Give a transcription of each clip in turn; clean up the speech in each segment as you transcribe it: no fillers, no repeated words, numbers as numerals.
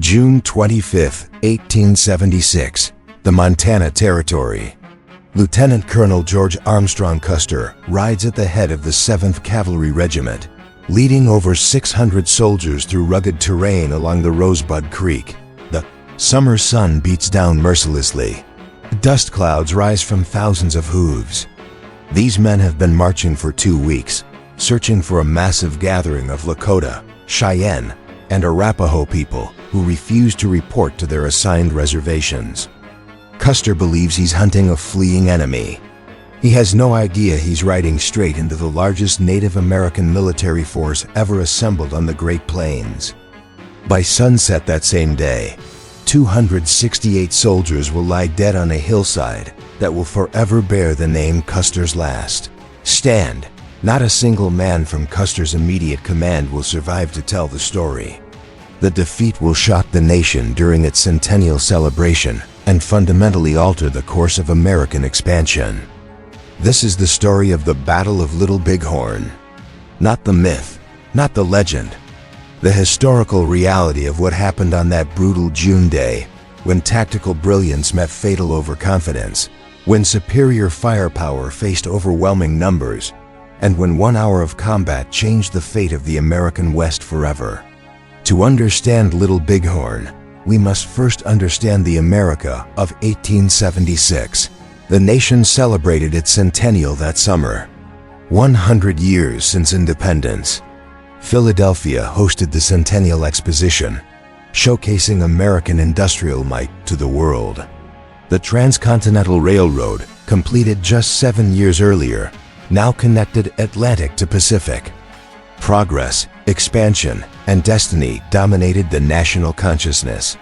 June 25, 1876, the Montana Territory. Lieutenant Colonel George Armstrong Custer rides at the head of the 7th Cavalry Regiment, leading over 600 soldiers through rugged terrain along the Rosebud Creek. The summer sun beats down mercilessly. Dust clouds rise from thousands of hooves. These men have been marching for 2 weeks, searching for a massive gathering of Lakota, Cheyenne, and Arapaho people who refuse to report to their assigned reservations. Custer believes he's hunting a fleeing enemy. He has no idea he's riding straight into the largest Native American military force ever assembled on the Great Plains. By sunset that same day, 268 soldiers will lie dead on a hillside that will forever bear the name Custer's Last Stand. Not a single man from Custer's immediate command will survive to tell the story. The defeat will shock the nation during its centennial celebration and fundamentally alter the course of American expansion. This is the story of the Battle of Little Bighorn. Not the myth, not the legend. The historical reality of what happened on that brutal June day, when tactical brilliance met fatal overconfidence, when superior firepower faced overwhelming numbers, and when 1 hour of combat changed the fate of the American West forever. To understand Little Bighorn, we must first understand the America of 1876. The nation celebrated its centennial that summer. 100 years since independence. Philadelphia hosted the Centennial Exposition, showcasing American industrial might to the world. The Transcontinental Railroad, completed just 7 years earlier, now connected Atlantic to Pacific. Progress, expansion, and destiny dominated the national consciousness.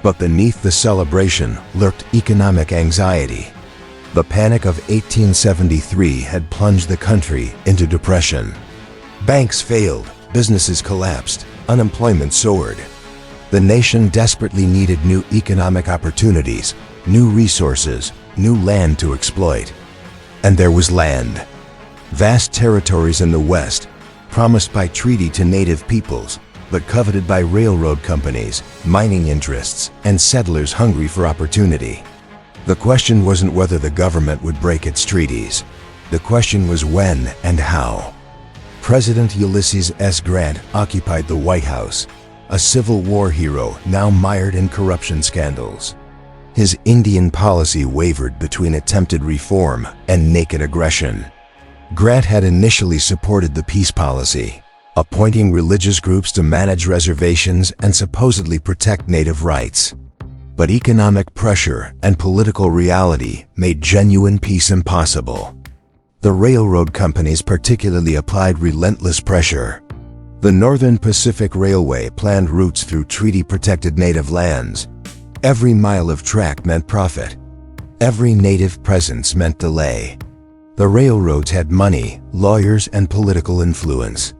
But beneath the celebration lurked economic anxiety. The Panic of 1873 had plunged the country into depression. Banks failed, businesses collapsed, unemployment soared. The nation desperately needed new economic opportunities, new resources, new land to exploit. And there was land. Vast territories in the West, promised by treaty to native peoples, but coveted by railroad companies, mining interests, and settlers hungry for opportunity. The question wasn't whether the government would break its treaties. The question was when and how. President Ulysses S. Grant occupied the White House, a Civil War hero now mired in corruption scandals. His Indian policy wavered between attempted reform and naked aggression. Grant had initially supported the peace policy, appointing religious groups to manage reservations and supposedly protect native rights. But economic pressure and political reality made genuine peace impossible. The railroad companies particularly applied relentless pressure. The Northern Pacific Railway planned routes through treaty-protected native lands. Every mile of track meant profit. Every native presence meant delay. The railroads had money, lawyers, and political influence.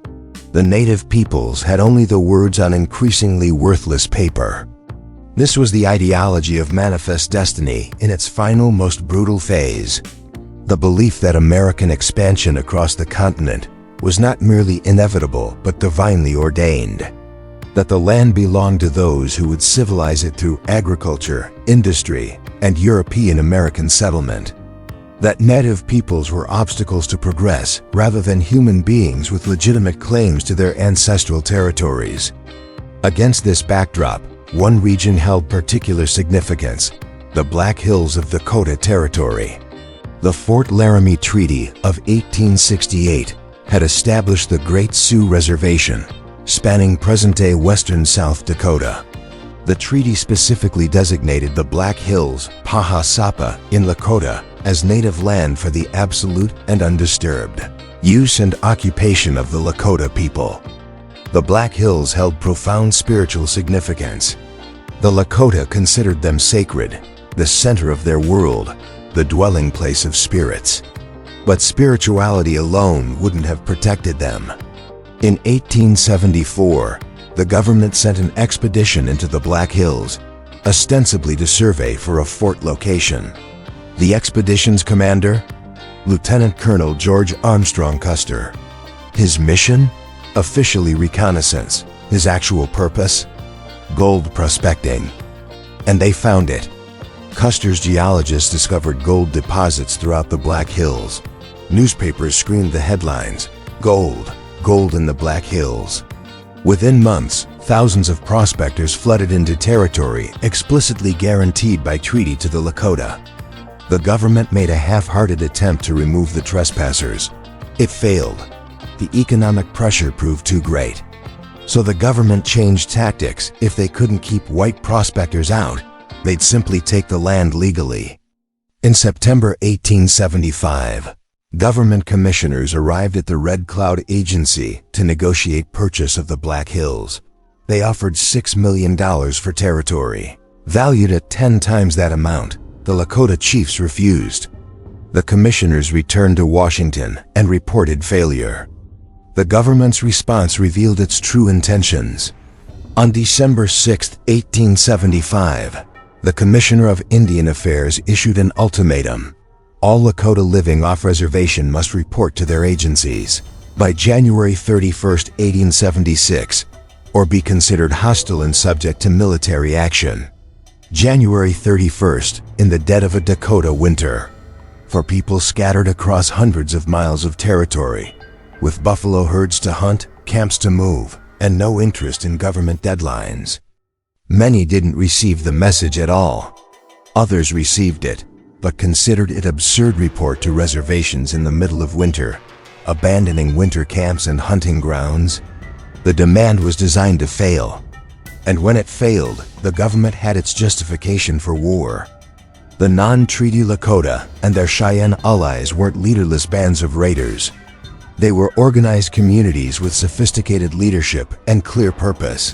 The native peoples had only the words on increasingly worthless paper. This was the ideology of manifest destiny in its final, most brutal phase. The belief that American expansion across the continent was not merely inevitable but divinely ordained. That the land belonged to those who would civilize it through agriculture, industry, and European American settlement. That native peoples were obstacles to progress rather than human beings with legitimate claims to their ancestral territories. Against this backdrop, one region held particular significance: the Black Hills of Dakota Territory. The Fort Laramie Treaty of 1868 had established the Great Sioux Reservation, spanning present-day western South Dakota. The treaty specifically designated the Black Hills, Pahasapa, in Lakota, as native land for the absolute and undisturbed use and occupation of the Lakota people. The Black Hills held profound spiritual significance. The Lakota considered them sacred, the center of their world, the dwelling place of spirits. But spirituality alone wouldn't have protected them. In 1874, the government sent an expedition into the Black Hills, ostensibly to survey for a fort location. The expedition's commander? Lieutenant Colonel George Armstrong Custer. His mission? Officially reconnaissance. His actual purpose? gold prospecting. And they found it. Custer's geologists discovered gold deposits throughout the Black Hills. Newspapers screamed the headlines, "Gold, gold in the Black Hills." Within months, thousands of prospectors flooded into territory explicitly guaranteed by treaty to the Lakota. The government made a half-hearted attempt to remove the trespassers. It failed. The economic pressure proved too great. So the government changed tactics. If they couldn't keep white prospectors out, they'd simply take the land legally. In September 1875, government commissioners arrived at the Red Cloud Agency to negotiate purchase of the Black Hills. They offered $6 million for territory. Valued at 10 times that amount, the Lakota chiefs refused. The commissioners returned to Washington and reported failure. The government's response revealed its true intentions. On December 6, 1875, the Commissioner of Indian Affairs issued an ultimatum. All Lakota living off reservation must report to their agencies by January 31, 1876, or be considered hostile and subject to military action. January 31st, in the dead of a Dakota winter. For people scattered across hundreds of miles of territory, with buffalo herds to hunt, camps to move, and no interest in government deadlines. Many didn't receive the message at all. Others received it, but considered it absurd report to reservations in the middle of winter, abandoning winter camps and hunting grounds. The demand was designed to fail. And when it failed, the government had its justification for war. The non-treaty Lakota and their Cheyenne allies weren't leaderless bands of raiders. They were organized communities with sophisticated leadership and clear purpose.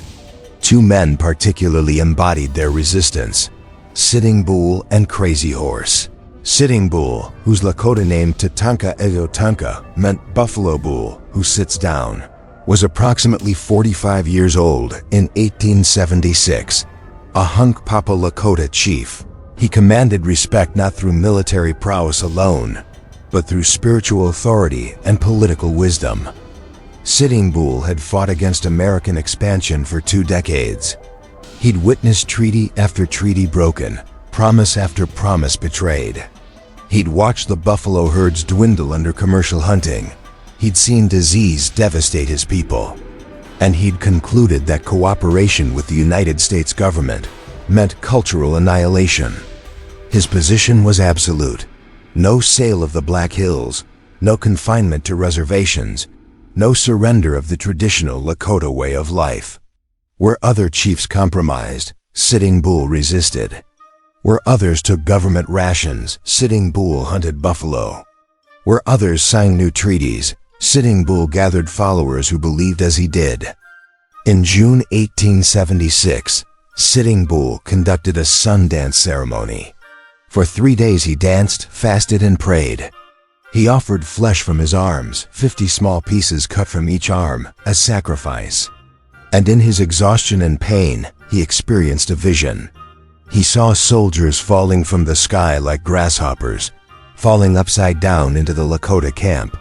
Two men particularly embodied their resistance: Sitting Bull and Crazy Horse. Sitting Bull, whose Lakota name Tatanka Egotanka meant Buffalo Bull, who sits down, was approximately 45 years old in 1876, a hunk Papa Lakota chief. He commanded respect not through military prowess alone, but through spiritual authority and political wisdom. Sitting Bull had fought against American expansion for 2 decades. He'd witnessed treaty after treaty broken, promise after promise betrayed. He'd watched the buffalo herds dwindle under commercial hunting. He'd seen disease devastate his people. And he'd concluded that cooperation with the United States government meant cultural annihilation. His position was absolute. No sale of the Black Hills, no confinement to reservations, no surrender of the traditional Lakota way of life. Where other chiefs compromised, Sitting Bull resisted. Where others took government rations, Sitting Bull hunted buffalo. Where others signed new treaties, Sitting Bull gathered followers who believed as he did. In June 1876, Sitting Bull conducted a sun dance ceremony. For 3 days he danced, fasted, and prayed. He offered flesh from his arms, 50 small pieces cut from each arm, as sacrifice. And in his exhaustion and pain, he experienced a vision. He saw soldiers falling from the sky like grasshoppers, falling upside down into the Lakota camp.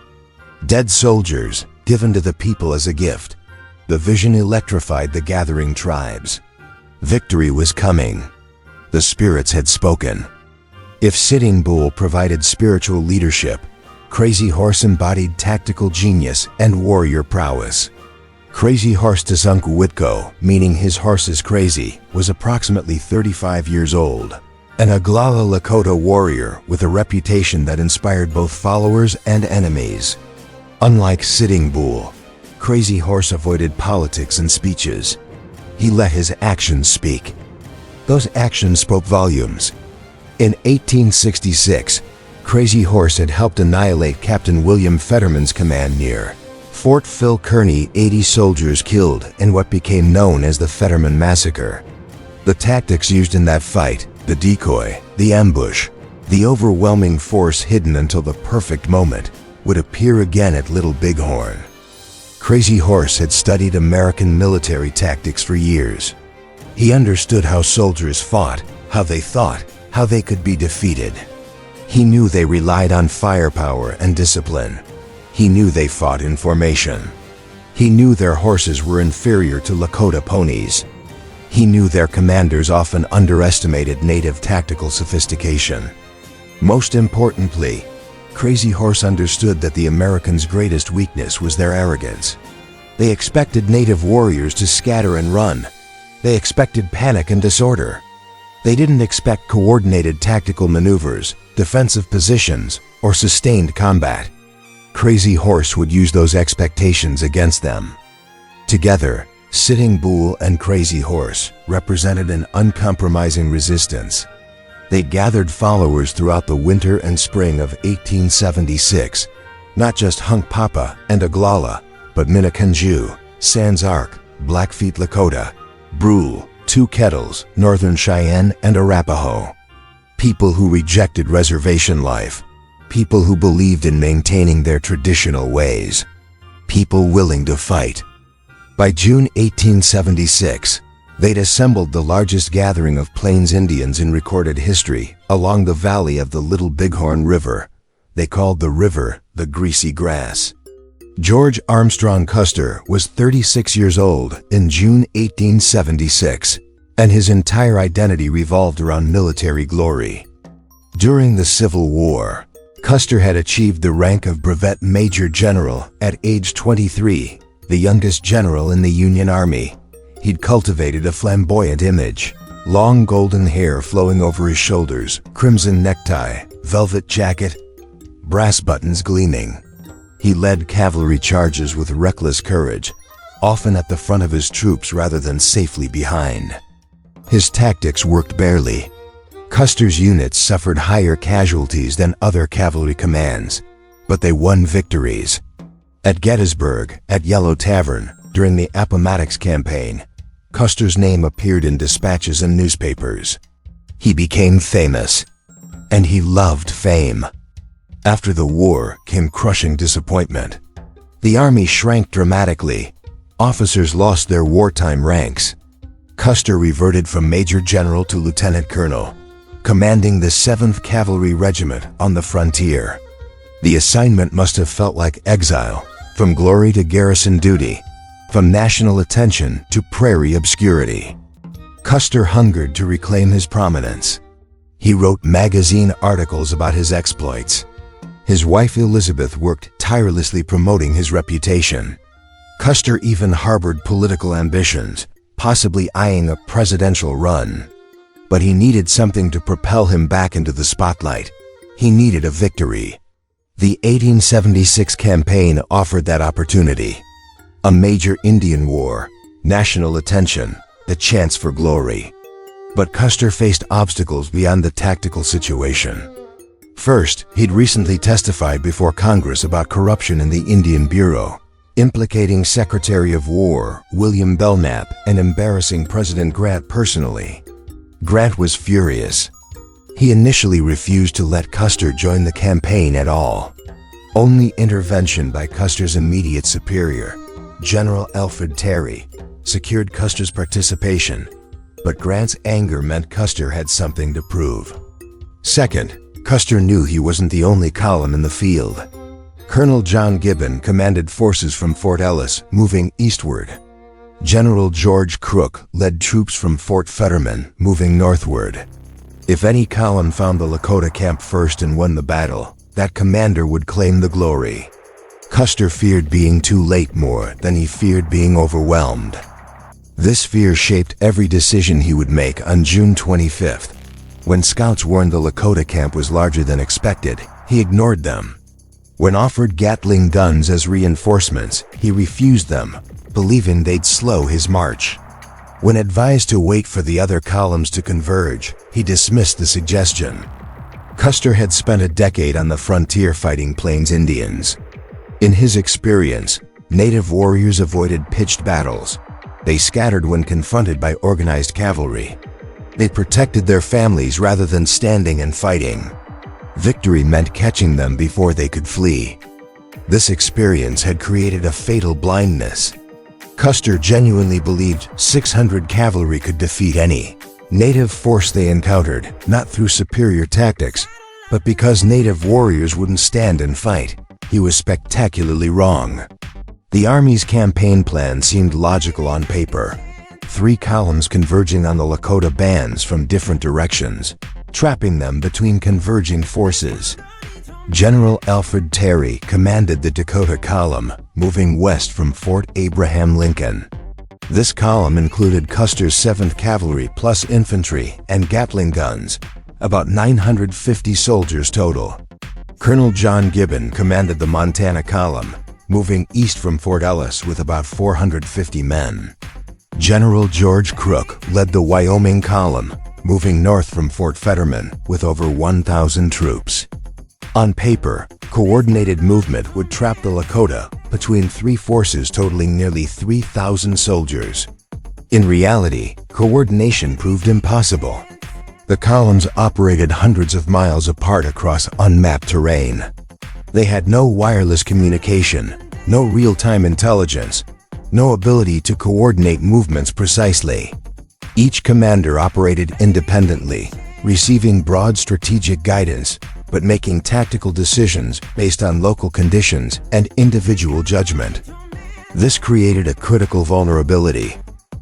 Dead soldiers, given to the people as a gift. The vision electrified the gathering tribes. Victory was coming. The spirits had spoken. If Sitting Bull provided spiritual leadership, Crazy Horse embodied tactical genius and warrior prowess. Crazy Horse Tazunku Witko, meaning his horse is crazy, was approximately 35 years old. An Oglala Lakota warrior with a reputation that inspired both followers and enemies. Unlike Sitting Bull, Crazy Horse avoided politics and speeches. He let his actions speak. Those actions spoke volumes. In 1866, Crazy Horse had helped annihilate Captain William Fetterman's command near Fort Phil Kearny, 80 soldiers killed in what became known as the Fetterman Massacre. The tactics used in that fight, the decoy, the ambush, the overwhelming force hidden until the perfect moment, would appear again at Little Bighorn. Crazy Horse had studied American military tactics for years. He understood how soldiers fought, how they thought, how they could be defeated. He knew they relied on firepower and discipline. He knew they fought in formation. He knew their horses were inferior to Lakota ponies. He knew their commanders often underestimated native tactical sophistication. Most importantly, Crazy Horse understood that the Americans' greatest weakness was their arrogance. They expected native warriors to scatter and run. They expected panic and disorder. They didn't expect coordinated tactical maneuvers, defensive positions, or sustained combat. Crazy Horse would use those expectations against them. Together, Sitting Bull and Crazy Horse represented an uncompromising resistance. They gathered followers throughout the winter and spring of 1876, not just Hunkpapa and Oglala, but Minneconjou, Sans Arc, Blackfeet Lakota, Brule, Two Kettles, Northern Cheyenne, and Arapaho. People who rejected reservation life. People who believed in maintaining their traditional ways. People willing to fight. By June 1876, they'd assembled the largest gathering of Plains Indians in recorded history along the valley of the Little Bighorn River. They called the river the Greasy Grass. George Armstrong Custer was 36 years old in June 1876, and his entire identity revolved around military glory. During the Civil War, Custer had achieved the rank of Brevet Major General at age 23, the youngest general in the Union Army. He'd cultivated a flamboyant image, long golden hair flowing over his shoulders, crimson necktie, velvet jacket, brass buttons gleaming. He led cavalry charges with reckless courage, often at the front of his troops rather than safely behind. His tactics worked barely. Custer's units suffered higher casualties than other cavalry commands, but they won victories. At Gettysburg, at Yellow Tavern, during the Appomattox campaign, Custer's name appeared in dispatches and newspapers. He became famous, and he loved fame. After the war came crushing disappointment. The Army shrank dramatically. Officers lost their wartime ranks. Custer reverted from Major General to Lieutenant Colonel, commanding the 7th Cavalry Regiment on the frontier. The assignment must have felt like exile, from glory to garrison duty, from national attention to prairie obscurity. Custer hungered to reclaim his prominence. He wrote magazine articles about his exploits. His wife Elizabeth worked tirelessly promoting his reputation. Custer even harbored political ambitions, possibly eyeing a presidential run. But he needed something to propel him back into the spotlight. He needed a victory. The 1876 campaign offered that opportunity. A major Indian war, national attention, the chance for glory. But Custer faced obstacles beyond the tactical situation. First, he'd recently testified before Congress about corruption in the Indian Bureau, implicating Secretary of War William Belknap and embarrassing President Grant personally. Grant was furious. He initially refused to let Custer join the campaign at all. Only intervention by Custer's immediate superior, General Alfred Terry, secured Custer's participation, but Grant's anger meant Custer had something to prove. Second, Custer knew he wasn't the only column in the field. Colonel John Gibbon commanded forces from Fort Ellis, moving eastward. General George Crook led troops from Fort Fetterman, moving northward. If any column found the Lakota camp first and won the battle, that commander would claim the glory. Custer feared being too late more than he feared being overwhelmed. This fear shaped every decision he would make on June 25th. When scouts warned the Lakota camp was larger than expected, he ignored them. When offered Gatling guns as reinforcements, he refused them, believing they'd slow his march. When advised to wait for the other columns to converge, he dismissed the suggestion. Custer had spent a decade on the frontier fighting Plains Indians. In his experience, native warriors avoided pitched battles. They scattered when confronted by organized cavalry. They protected their families rather than standing and fighting. Victory meant catching them before they could flee. This experience had created a fatal blindness. Custer genuinely believed 600 cavalry could defeat any native force they encountered, not through superior tactics, but because native warriors wouldn't stand and fight. He was spectacularly wrong. The Army's campaign plan seemed logical on paper. 3 columns converging on the Lakota bands from different directions, trapping them between converging forces. General Alfred Terry commanded the Dakota Column, moving west from Fort Abraham Lincoln. This column included Custer's 7th Cavalry plus infantry and Gatling guns, about 950 soldiers total. Colonel John Gibbon commanded the Montana Column, moving east from Fort Ellis with about 450 men. General George Crook led the Wyoming Column, moving north from Fort Fetterman with over 1,000 troops. On paper, coordinated movement would trap the Lakota between 3 forces totaling nearly 3,000 soldiers. In reality, coordination proved impossible. The columns operated hundreds of miles apart across unmapped terrain. They had no wireless communication, no real-time intelligence, no ability to coordinate movements precisely. Each commander operated independently, receiving broad strategic guidance, but making tactical decisions based on local conditions and individual judgment. This created a critical vulnerability.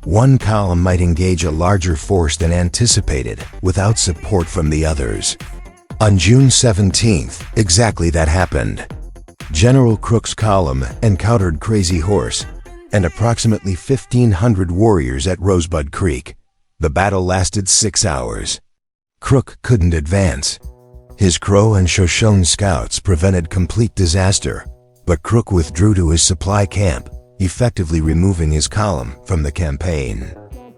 One column might engage a larger force than anticipated without support from the others. On June 17th, exactly that happened. General Crook's column encountered Crazy Horse and approximately 1,500 warriors at Rosebud Creek. The battle lasted 6 hours. Crook couldn't advance. His Crow and Shoshone scouts prevented complete disaster, but Crook withdrew to his supply camp, effectively removing his column from the campaign.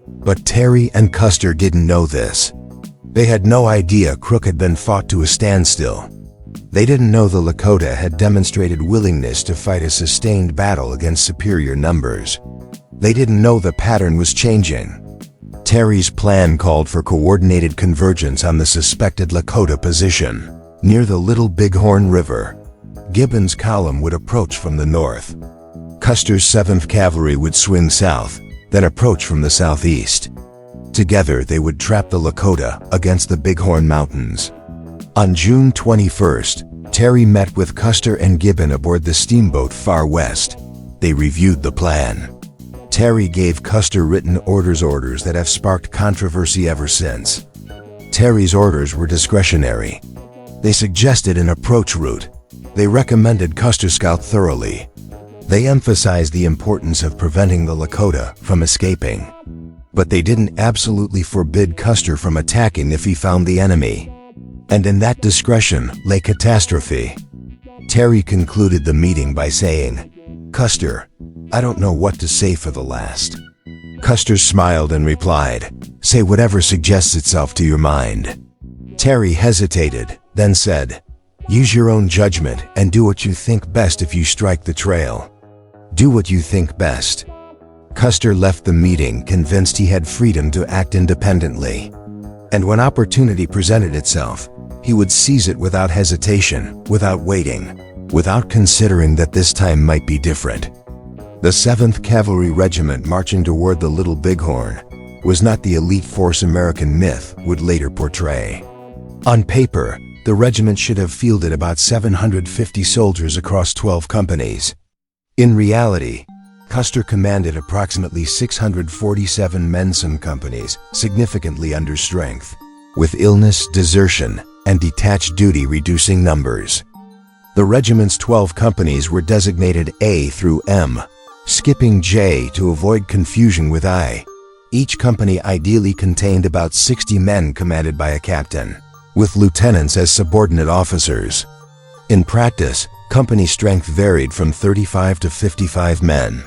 But Terry and Custer didn't know this. They had no idea Crook had been fought to a standstill. They didn't know the Lakota had demonstrated willingness to fight a sustained battle against superior numbers. They didn't know the pattern was changing. Terry's plan called for coordinated convergence on the suspected Lakota position, near the Little Bighorn River. Gibbon's column would approach from the north. Custer's 7th Cavalry would swing south, then approach from the southeast. Together they would trap the Lakota against the Bighorn Mountains. On June 21st, Terry met with Custer and Gibbon aboard the steamboat Far West. They reviewed the plan. Terry gave Custer written orders that have sparked controversy ever since. Terry's orders were discretionary. They suggested an approach route. They recommended Custer scout thoroughly. They emphasized the importance of preventing the Lakota from escaping. But they didn't absolutely forbid Custer from attacking if he found the enemy. And in that discretion lay catastrophe. Terry concluded the meeting by saying, "Custer, I don't know what to say for the last." Custer smiled and replied, "Say whatever suggests itself to your mind." Terry hesitated, then said, "Use your own judgment and do what you think best if you strike the trail. Do what you think best." Custer left the meeting convinced he had freedom to act independently. And when opportunity presented itself, he would seize it without hesitation, without waiting, without considering that this time might be different. The 7th Cavalry Regiment marching toward the Little Bighorn was not the elite force American myth would later portray. On paper, the regiment should have fielded about 750 soldiers across 12 companies. In reality, Custer commanded approximately 647 men, some companies significantly under strength, with illness, desertion, and detached duty reducing numbers. The regiment's 12 companies were designated A through M, skipping J to avoid confusion with I. Each company ideally contained about 60 men commanded by a captain, with lieutenants as subordinate officers. In practice, company strength varied from 35 to 55 men.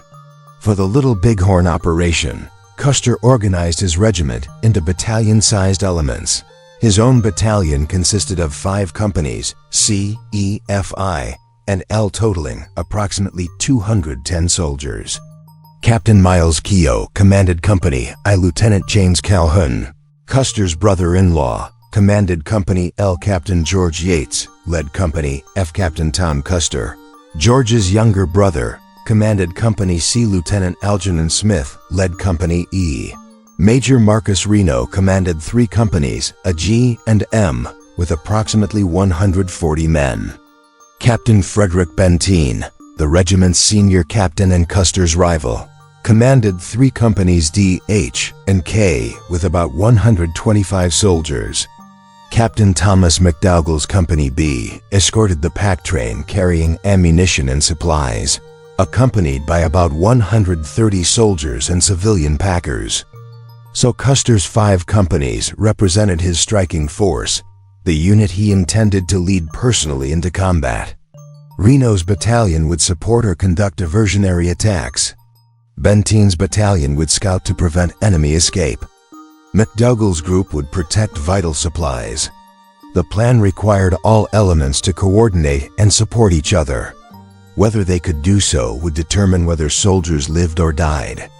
For the Little Bighorn operation, Custer organized his regiment into battalion-sized elements. His own battalion consisted of 5 companies, C, E, F, I, and L, totaling approximately 210 soldiers. Captain Miles Keogh commanded Company I. Lieutenant James Calhoun, Custer's brother-in-law, commanded Company L. Captain George Yates led Company F. Captain Tom Custer. George's younger brother commanded Company C. Lieutenant Algernon Smith led Company E. Major Marcus Reno commanded 3 companies, a G and M, with approximately 140 men. Captain Frederick Benteen, the regiment's senior captain and Custer's rival, commanded 3 companies D, H, and K with about 125 soldiers. Captain Thomas McDougall's Company B escorted the pack train carrying ammunition and supplies, accompanied by about 130 soldiers and civilian packers. So Custer's 5 companies represented his striking force, the unit he intended to lead personally into combat. Reno's battalion would support or conduct diversionary attacks. Benteen's battalion would scout to prevent enemy escape. McDougall's group would protect vital supplies. The plan required all elements to coordinate and support each other. Whether they could do so would determine whether soldiers lived or died.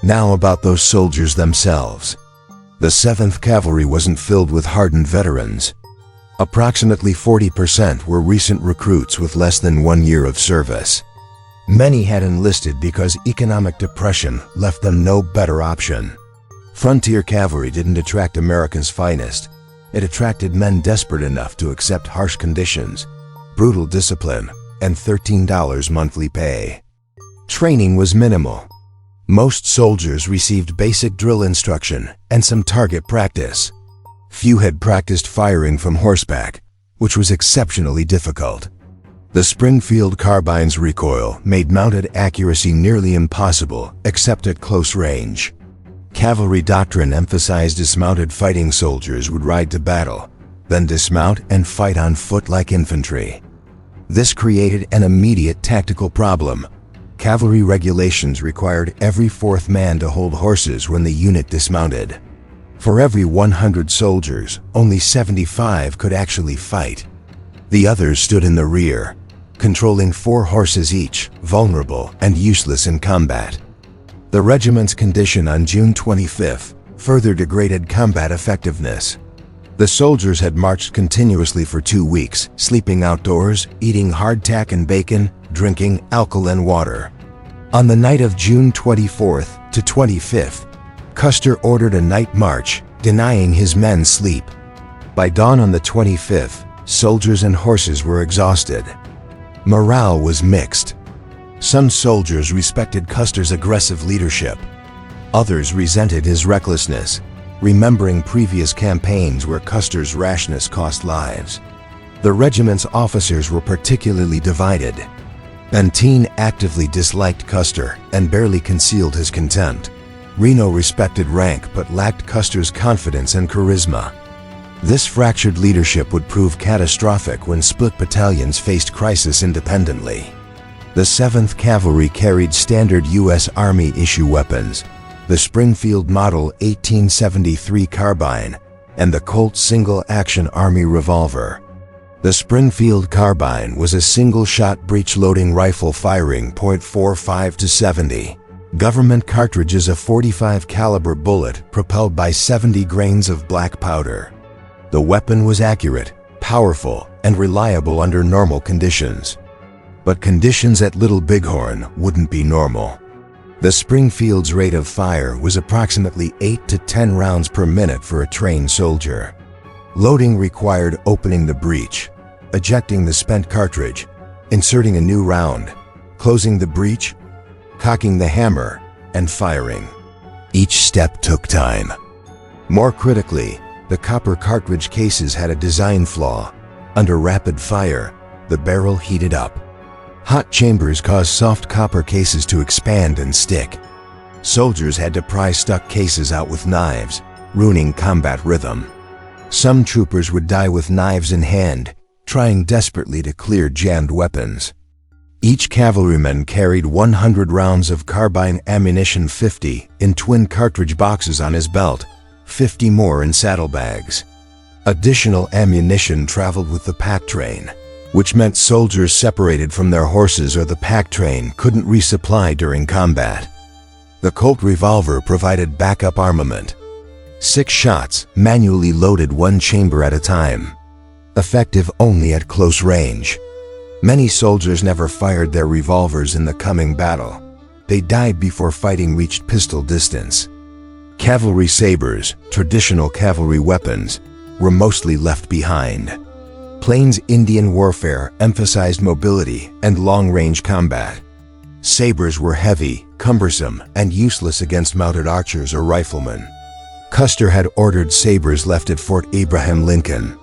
Now about those soldiers themselves. The 7th Cavalry wasn't filled with hardened veterans. Approximately 40% were recent recruits with less than 1 year of service. Many had enlisted because economic depression left them no better option. Frontier cavalry didn't attract America's finest. It attracted men desperate enough to accept harsh conditions, brutal discipline, and $13 monthly pay. Training was minimal. Most soldiers received basic drill instruction and some target practice. Few had practiced firing from horseback, which was exceptionally difficult. The Springfield carbine's recoil made mounted accuracy nearly impossible except at close range. Cavalry doctrine emphasized dismounted fighting soldiers would ride to battle, then dismount and fight on foot like infantry. This created an immediate tactical problem. Cavalry regulations required every 4th man to hold horses when the unit dismounted. For every 100 soldiers, only 75 could actually fight. The others stood in the rear, controlling 4 horses each, vulnerable and useless in combat. The regiment's condition on June 25th further degraded combat effectiveness. The soldiers had marched continuously for 2 weeks, sleeping outdoors, eating hardtack and bacon, drinking alkaline water. On the night of June 24th to 25th, Custer ordered a night march, denying his men sleep. By dawn on the 25th, soldiers and horses were exhausted. Morale was mixed. Some soldiers respected Custer's aggressive leadership. Others resented his recklessness, remembering previous campaigns where Custer's rashness cost lives. The regiment's officers were particularly divided. Benteen actively disliked Custer and barely concealed his contempt. Reno respected rank but lacked Custer's confidence and charisma. This fractured leadership would prove catastrophic when split battalions faced crisis independently. The 7th Cavalry carried standard U.S. Army issue weapons, the Springfield Model 1873 carbine, and the Colt single-action Army revolver. The Springfield carbine was a single-shot breech-loading rifle firing .45 to 70. Government cartridges, a .45 caliber bullet propelled by 70 grains of black powder. The weapon was accurate, powerful, and reliable under normal conditions. But conditions at Little Bighorn wouldn't be normal. The Springfield's rate of fire was approximately 8 to 10 rounds per minute for a trained soldier. Loading required opening the breech, ejecting the spent cartridge, inserting a new round, closing the breech, cocking the hammer, and firing. Each step took time. More critically, the copper cartridge cases had a design flaw. Under rapid fire, the barrel heated up. Hot chambers caused soft copper cases to expand and stick. Soldiers had to pry stuck cases out with knives, ruining combat rhythm. Some troopers would die with knives in hand, trying desperately to clear jammed weapons. Each cavalryman carried 100 rounds of carbine ammunition, 50 in twin cartridge boxes on his belt, 50 more in saddlebags. Additional ammunition traveled with the pack train, which meant soldiers separated from their horses or the pack train couldn't resupply during combat. The Colt revolver provided backup armament. 6 shots, manually loaded 1 chamber at a time. Effective only at close range. Many soldiers never fired their revolvers in the coming battle. They died before fighting reached pistol distance. Cavalry sabers, traditional cavalry weapons, were mostly left behind. Plains Indian warfare emphasized mobility and long-range combat. Sabers were heavy, cumbersome, and useless against mounted archers or riflemen. Custer had ordered sabers left at Fort Abraham Lincoln.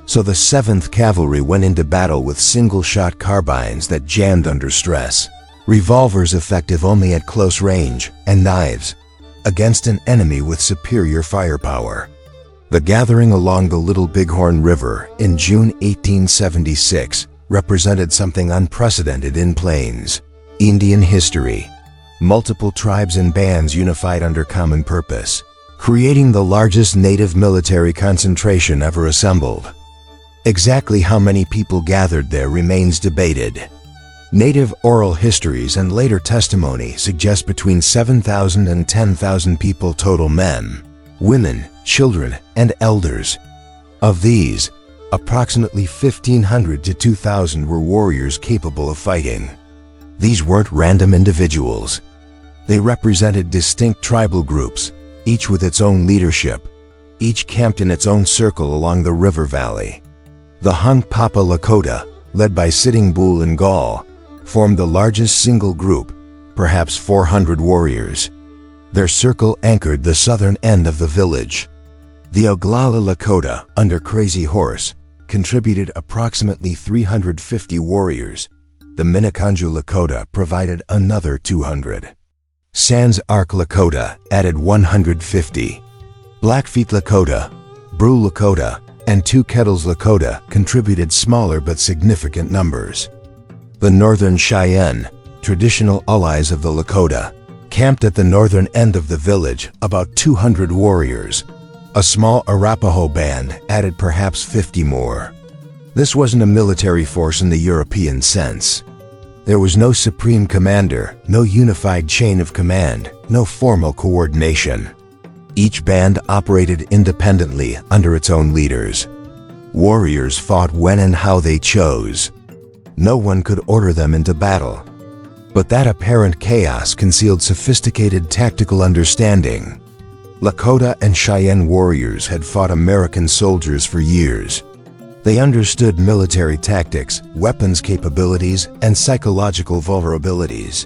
So the 7th Cavalry went into battle with single-shot carbines that jammed under stress, revolvers effective only at close range, and knives, against an enemy with superior firepower. The gathering along the Little Bighorn River in June 1876 represented something unprecedented in Plains Indian history. Multiple tribes and bands unified under common purpose, creating the largest native military concentration ever assembled. Exactly how many people gathered there remains debated. Native oral histories and later testimony suggest between 7,000 and 10,000 people total: men, women, children, and elders. Of these, approximately 1,500 to 2,000 were warriors capable of fighting. These weren't random individuals. They represented distinct tribal groups, each with its own leadership, each camped in its own circle along the river valley. The Hunkpapa Lakota, led by Sitting Bull and Gall, formed the largest single group, perhaps 400 warriors. Their circle anchored the southern end of the village. The Oglala Lakota, under Crazy Horse, contributed approximately 350 warriors. The Minneconjou Lakota provided another 200. Sans Arc Lakota added 150. Blackfeet Lakota, Brule Lakota, and Two Kettles Lakota contributed smaller but significant numbers. The Northern Cheyenne, traditional allies of the Lakota, camped at the northern end of the village, about 200 warriors. A small Arapaho band added perhaps 50 more. This wasn't a military force in the European sense. There was no supreme commander, no unified chain of command, no formal coordination. Each band operated independently under its own leaders. Warriors fought when and how they chose. No one could order them into battle. But that apparent chaos concealed sophisticated tactical understanding. Lakota and Cheyenne warriors had fought American soldiers for years. They understood military tactics, weapons capabilities, and psychological vulnerabilities.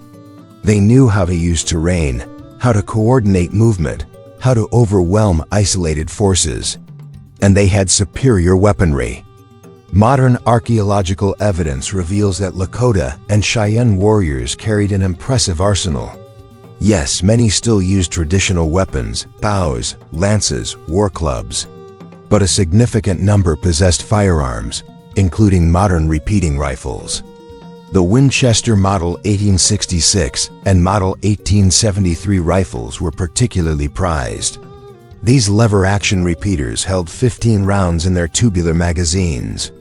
They knew how to use terrain, how to coordinate movement, how to overwhelm isolated forces. And they had superior weaponry. Modern archaeological evidence reveals that Lakota and Cheyenne warriors carried an impressive arsenal. Yes, many still used traditional weapons, bows, lances, war clubs. But a significant number possessed firearms, including modern repeating rifles. The Winchester Model 1866 and Model 1873 rifles were particularly prized. These lever-action repeaters held 15 rounds in their tubular magazines.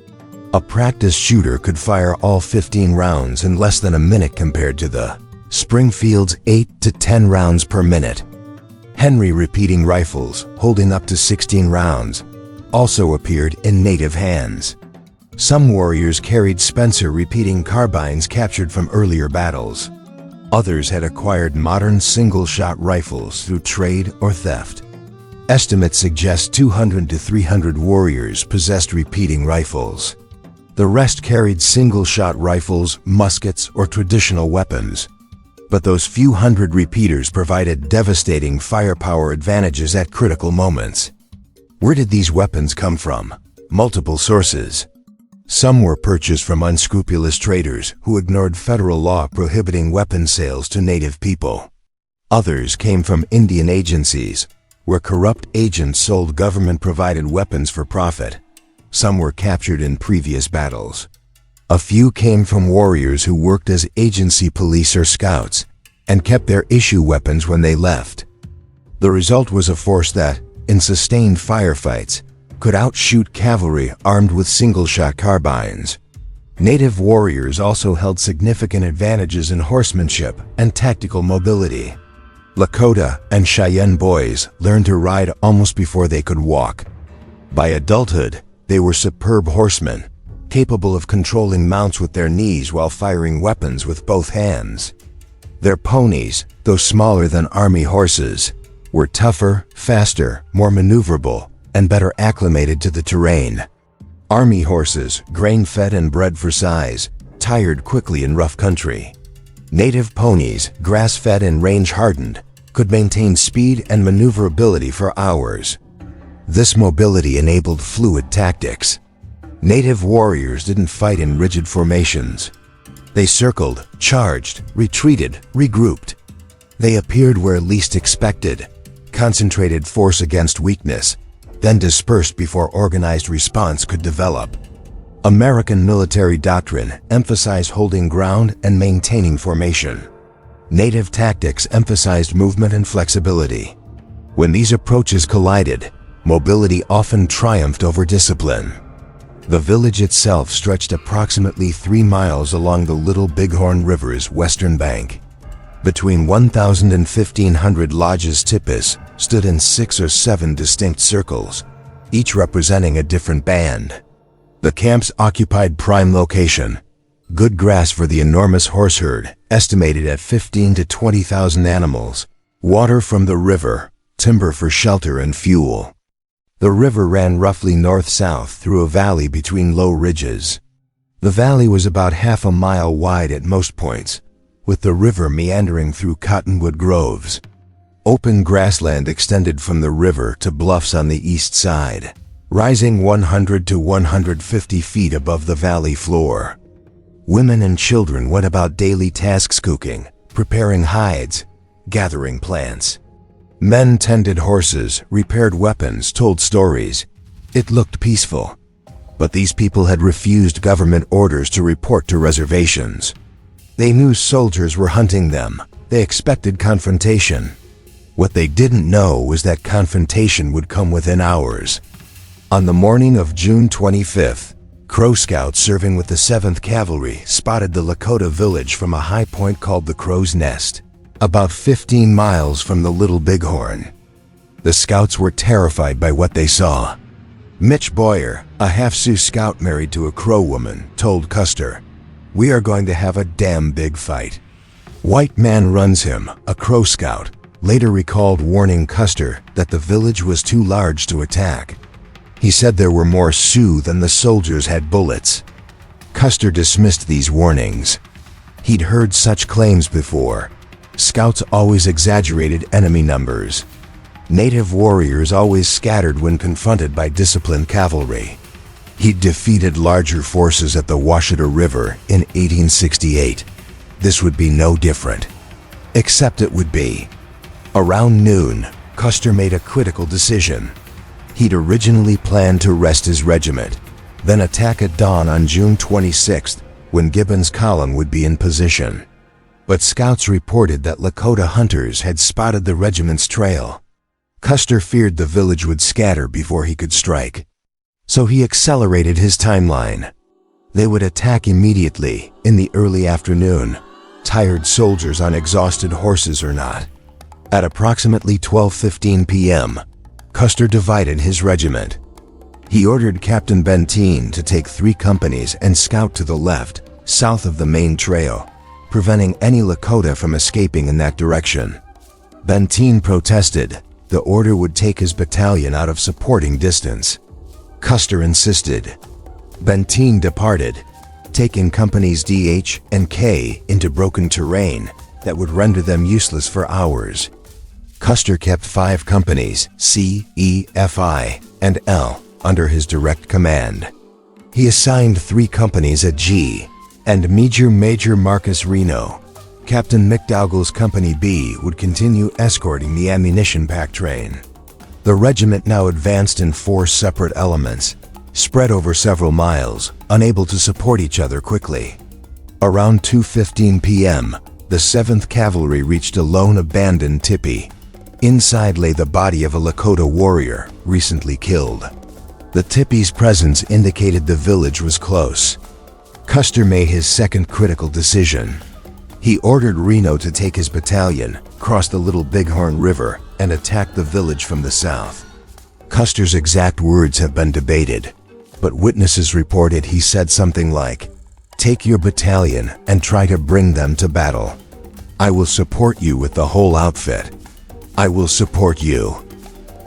A practiced shooter could fire all 15 rounds in less than a minute compared to the Springfield's 8 to 10 rounds per minute. Henry repeating rifles, holding up to 16 rounds, also appeared in native hands. Some warriors carried Spencer repeating carbines captured from earlier battles. Others had acquired modern single-shot rifles through trade or theft. Estimates suggest 200 to 300 warriors possessed repeating rifles. The rest carried single-shot rifles, muskets, or traditional weapons. But those few hundred repeaters provided devastating firepower advantages at critical moments. Where did these weapons come from? Multiple sources. Some were purchased from unscrupulous traders who ignored federal law prohibiting weapon sales to native people. Others came from Indian agencies, where corrupt agents sold government-provided weapons for profit. Some were captured in previous battles. A few came from warriors who worked as agency police or scouts and kept their issue weapons when they left. The result was a force that, in sustained firefights, could outshoot cavalry armed with single-shot carbines. Native warriors also held significant advantages in horsemanship and tactical mobility. Lakota and Cheyenne boys learned to ride almost before they could walk. By adulthood, they were superb horsemen, capable of controlling mounts with their knees while firing weapons with both hands. Their ponies, though smaller than army horses, were tougher, faster, more maneuverable, and better acclimated to the terrain. Army horses, grain-fed and bred for size, tired quickly in rough country. Native ponies, grass-fed and range-hardened, could maintain speed and maneuverability for hours. This mobility enabled fluid tactics. Native warriors didn't fight in rigid formations. They circled, charged, retreated, regrouped. They appeared where least expected, concentrated force against weakness, then dispersed before organized response could develop. American military doctrine emphasized holding ground and maintaining formation. Native tactics emphasized movement and flexibility. When these approaches collided, mobility often triumphed over discipline. The village itself stretched approximately 3 miles along the Little Bighorn River's western bank. Between 1,000 and 1,500 lodges tipis stood in 6 or 7 distinct circles, each representing a different band. The camps occupied prime location. Good grass for the enormous horse herd, estimated at 15 to 20,000 animals. Water from the river, timber for shelter and fuel. The river ran roughly north-south through a valley between low ridges. The valley was about half a mile wide at most points, with the river meandering through cottonwood groves. Open grassland extended from the river to bluffs on the east side, rising 100 to 150 feet above the valley floor. Women and children went about daily tasks: cooking, preparing hides, gathering plants. Men tended horses, repaired weapons, told stories. It looked peaceful. But these people had refused government orders to report to reservations. They knew soldiers were hunting them. They expected confrontation. What they didn't know was that confrontation would come within hours. On the morning of June 25th, Crow Scouts serving with the 7th Cavalry spotted the Lakota village from a high point called the Crow's Nest, about 15 miles from the Little Bighorn. The scouts were terrified by what they saw. Mitch Boyer, a half-Sioux scout married to a Crow woman, told Custer, "We are going to have a damn big fight." White Man Runs Him, a Crow scout, later recalled warning Custer that the village was too large to attack. He said there were more Sioux than the soldiers had bullets. Custer dismissed these warnings. He'd heard such claims before. Scouts always exaggerated enemy numbers. Native warriors always scattered when confronted by disciplined cavalry. He'd defeated larger forces at the Washita River in 1868. This would be no different. Except it would be. Around noon, Custer made a critical decision. He'd originally planned to rest his regiment, then attack at dawn on June 26th, when Gibbon's column would be in position. But scouts reported that Lakota hunters had spotted the regiment's trail. Custer feared the village would scatter before he could strike. So he accelerated his timeline. They would attack immediately, in the early afternoon, tired soldiers on exhausted horses or not. At approximately 12:15 p.m., Custer divided his regiment. He ordered Captain Benteen to take 3 companies and scout to the left, south of the main trail, preventing any Lakota from escaping in that direction. Benteen protested. The order would take his battalion out of supporting distance. Custer insisted. Benteen departed, taking companies DH and K into broken terrain that would render them useless for hours. Custer kept 5 companies, C, E, Fi, and L, under his direct command. He assigned 3 companies at G, and Major Marcus Reno, Captain McDougall's Company B, would continue escorting the ammunition pack train. The regiment now advanced in 4 separate elements, spread over several miles, unable to support each other quickly. Around 2:15 p.m., the 7th Cavalry reached a lone abandoned tipi. Inside lay the body of a Lakota warrior, recently killed. The tipi's presence indicated the village was close. Custer made his second critical decision. He ordered Reno to take his battalion, cross the Little Bighorn River, and attack the village from the south. Custer's exact words have been debated, but witnesses reported he said something like, "Take your battalion and try to bring them to battle. I will support you with the whole outfit. I will support you."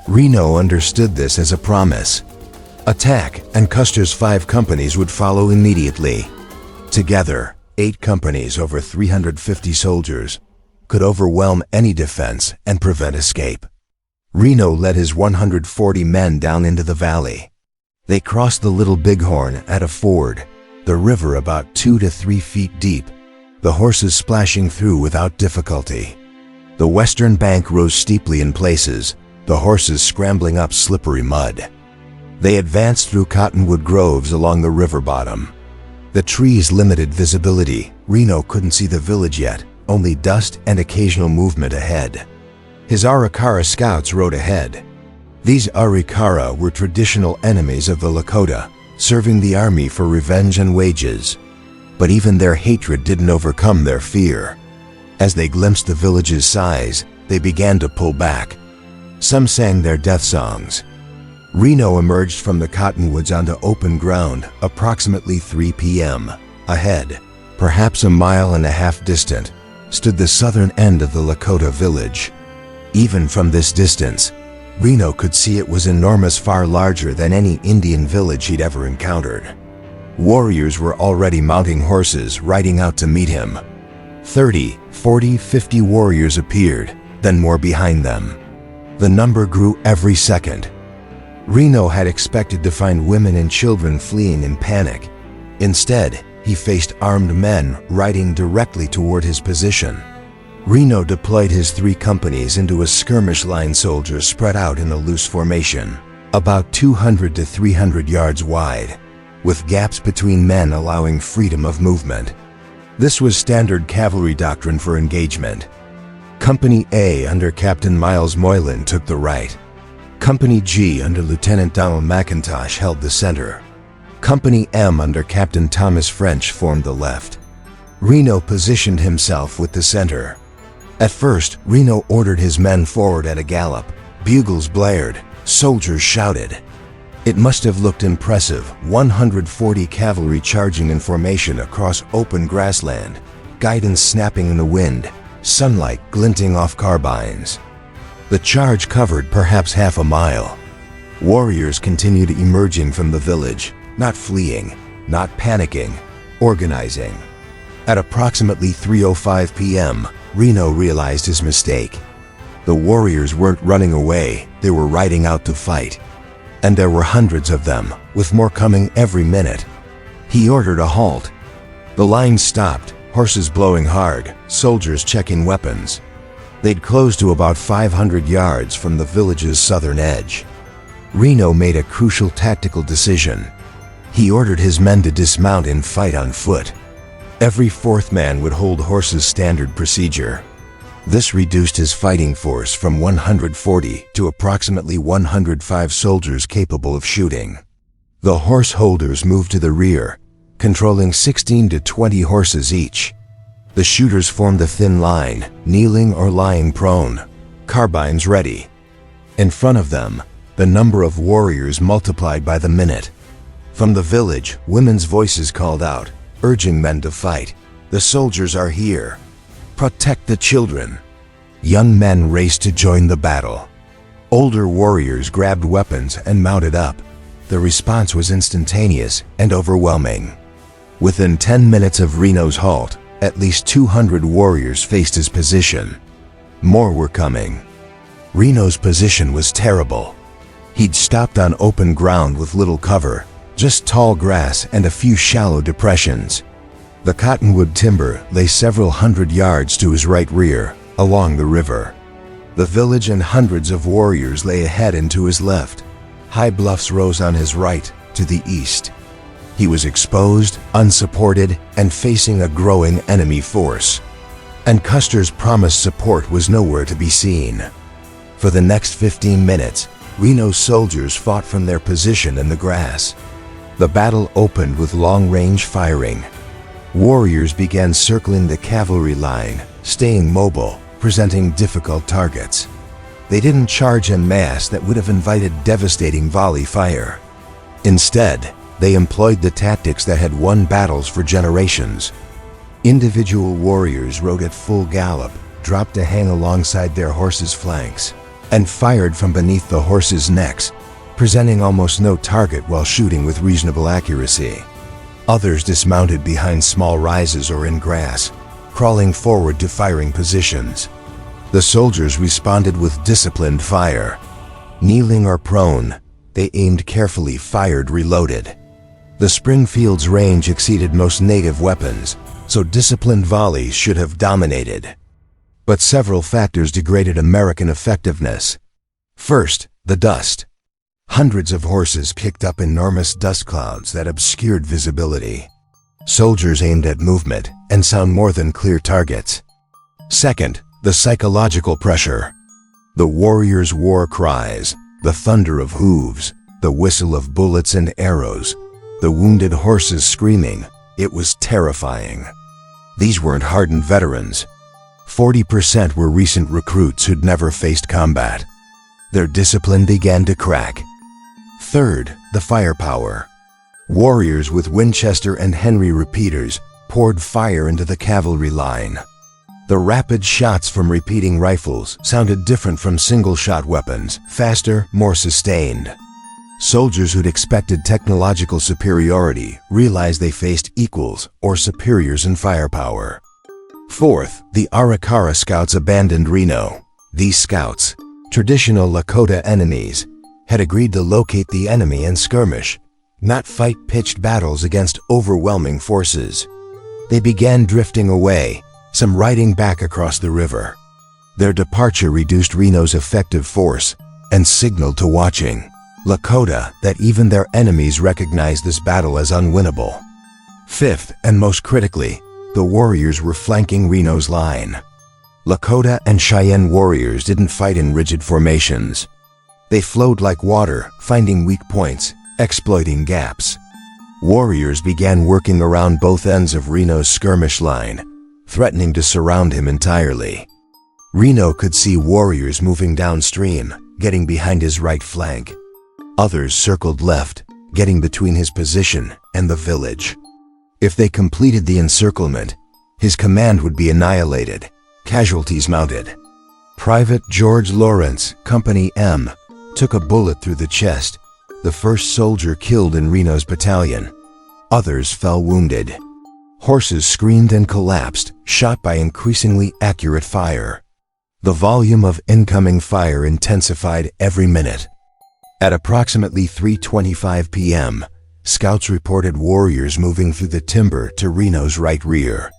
Reno understood this as a promise. Attack, and Custer's 5 companies would follow immediately. Together, 8 companies over 350 soldiers, could overwhelm any defense and prevent escape. Reno led his 140 men down into the valley. They crossed the Little Bighorn at a ford, the river about 2 to 3 feet deep, the horses splashing through without difficulty. The western bank rose steeply in places, the horses scrambling up slippery mud. They advanced through cottonwood groves along the river bottom. The trees limited visibility. Reno couldn't see the village yet, only dust and occasional movement ahead. His Arikara scouts rode ahead. These Arikara were traditional enemies of the Lakota, serving the army for revenge and wages. But even their hatred didn't overcome their fear. As they glimpsed the village's size, they began to pull back. Some sang their death songs. Reno emerged from the cottonwoods onto open ground approximately 3 p.m. Ahead, perhaps a mile and a half distant, stood the southern end of the Lakota village. Even from this distance, Reno could see it was enormous, far larger than any Indian village he'd ever encountered. Warriors were already mounting horses, riding out to meet him. 30, 40, 50 warriors appeared, then more behind them. The number grew every second. Reno had expected to find women and children fleeing in panic. Instead, he faced armed men riding directly toward his position. Reno deployed his 3 companies into a skirmish line, soldiers spread out in a loose formation, about 200 to 300 yards wide, with gaps between men allowing freedom of movement. This was standard cavalry doctrine for engagement. Company A under Captain Miles Moylan took the right. Company G under Lieutenant Donald McIntosh held the center. Company M under Captain Thomas French formed the left. Reno positioned himself with the center. At first, Reno ordered his men forward at a gallop. Bugles blared, soldiers shouted. It must have looked impressive, 140 cavalry charging in formation across open grassland, guidons snapping in the wind, sunlight glinting off carbines. The charge covered perhaps half a mile. Warriors continued emerging from the village, not fleeing, not panicking, organizing. At approximately 3:05 p.m., Reno realized his mistake. The warriors weren't running away, they were riding out to fight. And there were hundreds of them, with more coming every minute. He ordered a halt. The line stopped, horses blowing hard, soldiers checking weapons. They'd closed to about 500 yards from the village's southern edge. Reno made a crucial tactical decision. He ordered his men to dismount and fight on foot. Every 4th man would hold horses, standard procedure. This reduced his fighting force from 140 to approximately 105 soldiers capable of shooting. The horse holders moved to the rear, controlling 16 to 20 horses each. The shooters formed a thin line, kneeling or lying prone, carbines ready. In front of them, the number of warriors multiplied by the minute. From the village, women's voices called out, urging men to fight. The soldiers are here. Protect the children. Young men raced to join the battle. Older warriors grabbed weapons and mounted up. The response was instantaneous and overwhelming. Within 10 minutes of Reno's halt, at least 200 warriors faced his position. More were coming. Reno's position was terrible. He'd stopped on open ground with little cover, just tall grass and a few shallow depressions. The cottonwood timber lay several hundred yards to his right rear, along the river. The village and hundreds of warriors lay ahead and to his left. High bluffs rose on his right, to the east. He was exposed, unsupported, and facing a growing enemy force. And Custer's promised support was nowhere to be seen. For the next 15 minutes, Reno's soldiers fought from their position in the grass. The battle opened with long-range firing. Warriors began circling the cavalry line, staying mobile, presenting difficult targets. They didn't charge en masse that would have invited devastating volley fire. Instead, they employed the tactics that had won battles for generations. Individual warriors rode at full gallop, dropped to hang alongside their horses' flanks, and fired from beneath the horses' necks, presenting almost no target while shooting with reasonable accuracy. Others dismounted behind small rises or in grass, crawling forward to firing positions. The soldiers responded with disciplined fire. Kneeling or prone, they aimed carefully, fired, reloaded. The Springfield's range exceeded most native weapons, so disciplined volleys should have dominated. But several factors degraded American effectiveness. First, the dust. Hundreds of horses kicked up enormous dust clouds that obscured visibility. Soldiers aimed at movement and found more than clear targets. Second, the psychological pressure. The warriors' war cries, the thunder of hooves, the whistle of bullets and arrows, the wounded horses screaming, it was terrifying. These weren't hardened veterans. 40% were recent recruits who'd never faced combat. Their discipline began to crack. Third, the firepower. Warriors with Winchester and Henry repeaters poured fire into the cavalry line. The rapid shots from repeating rifles sounded different from single-shot weapons, faster, more sustained. Soldiers who'd expected technological superiority realized they faced equals or superiors in firepower. Fourth, the Arikara scouts abandoned Reno. These scouts, traditional Lakota enemies, had agreed to locate the enemy and skirmish, not fight pitched battles against overwhelming forces. They began drifting away, some riding back across the river. Their departure reduced Reno's effective force and signaled to watching Lakota that even their enemies recognized this battle as unwinnable. Fifth, and most critically, the warriors were flanking Reno's line. Lakota and Cheyenne warriors didn't fight in rigid formations. They flowed like water, finding weak points, exploiting gaps. Warriors began working around both ends of Reno's skirmish line, threatening to surround him entirely. Reno could see warriors moving downstream, getting behind his right flank. Others circled left, getting between his position and the village. If they completed the encirclement, his command would be annihilated, casualties mounted. Private George Lawrence, Company M, took a bullet through the chest, the first soldier killed in Reno's battalion. Others fell wounded. Horses screamed and collapsed, shot by increasingly accurate fire. The volume of incoming fire intensified every minute. At approximately 3:25 p.m., scouts reported warriors moving through the timber to Reno's right rear.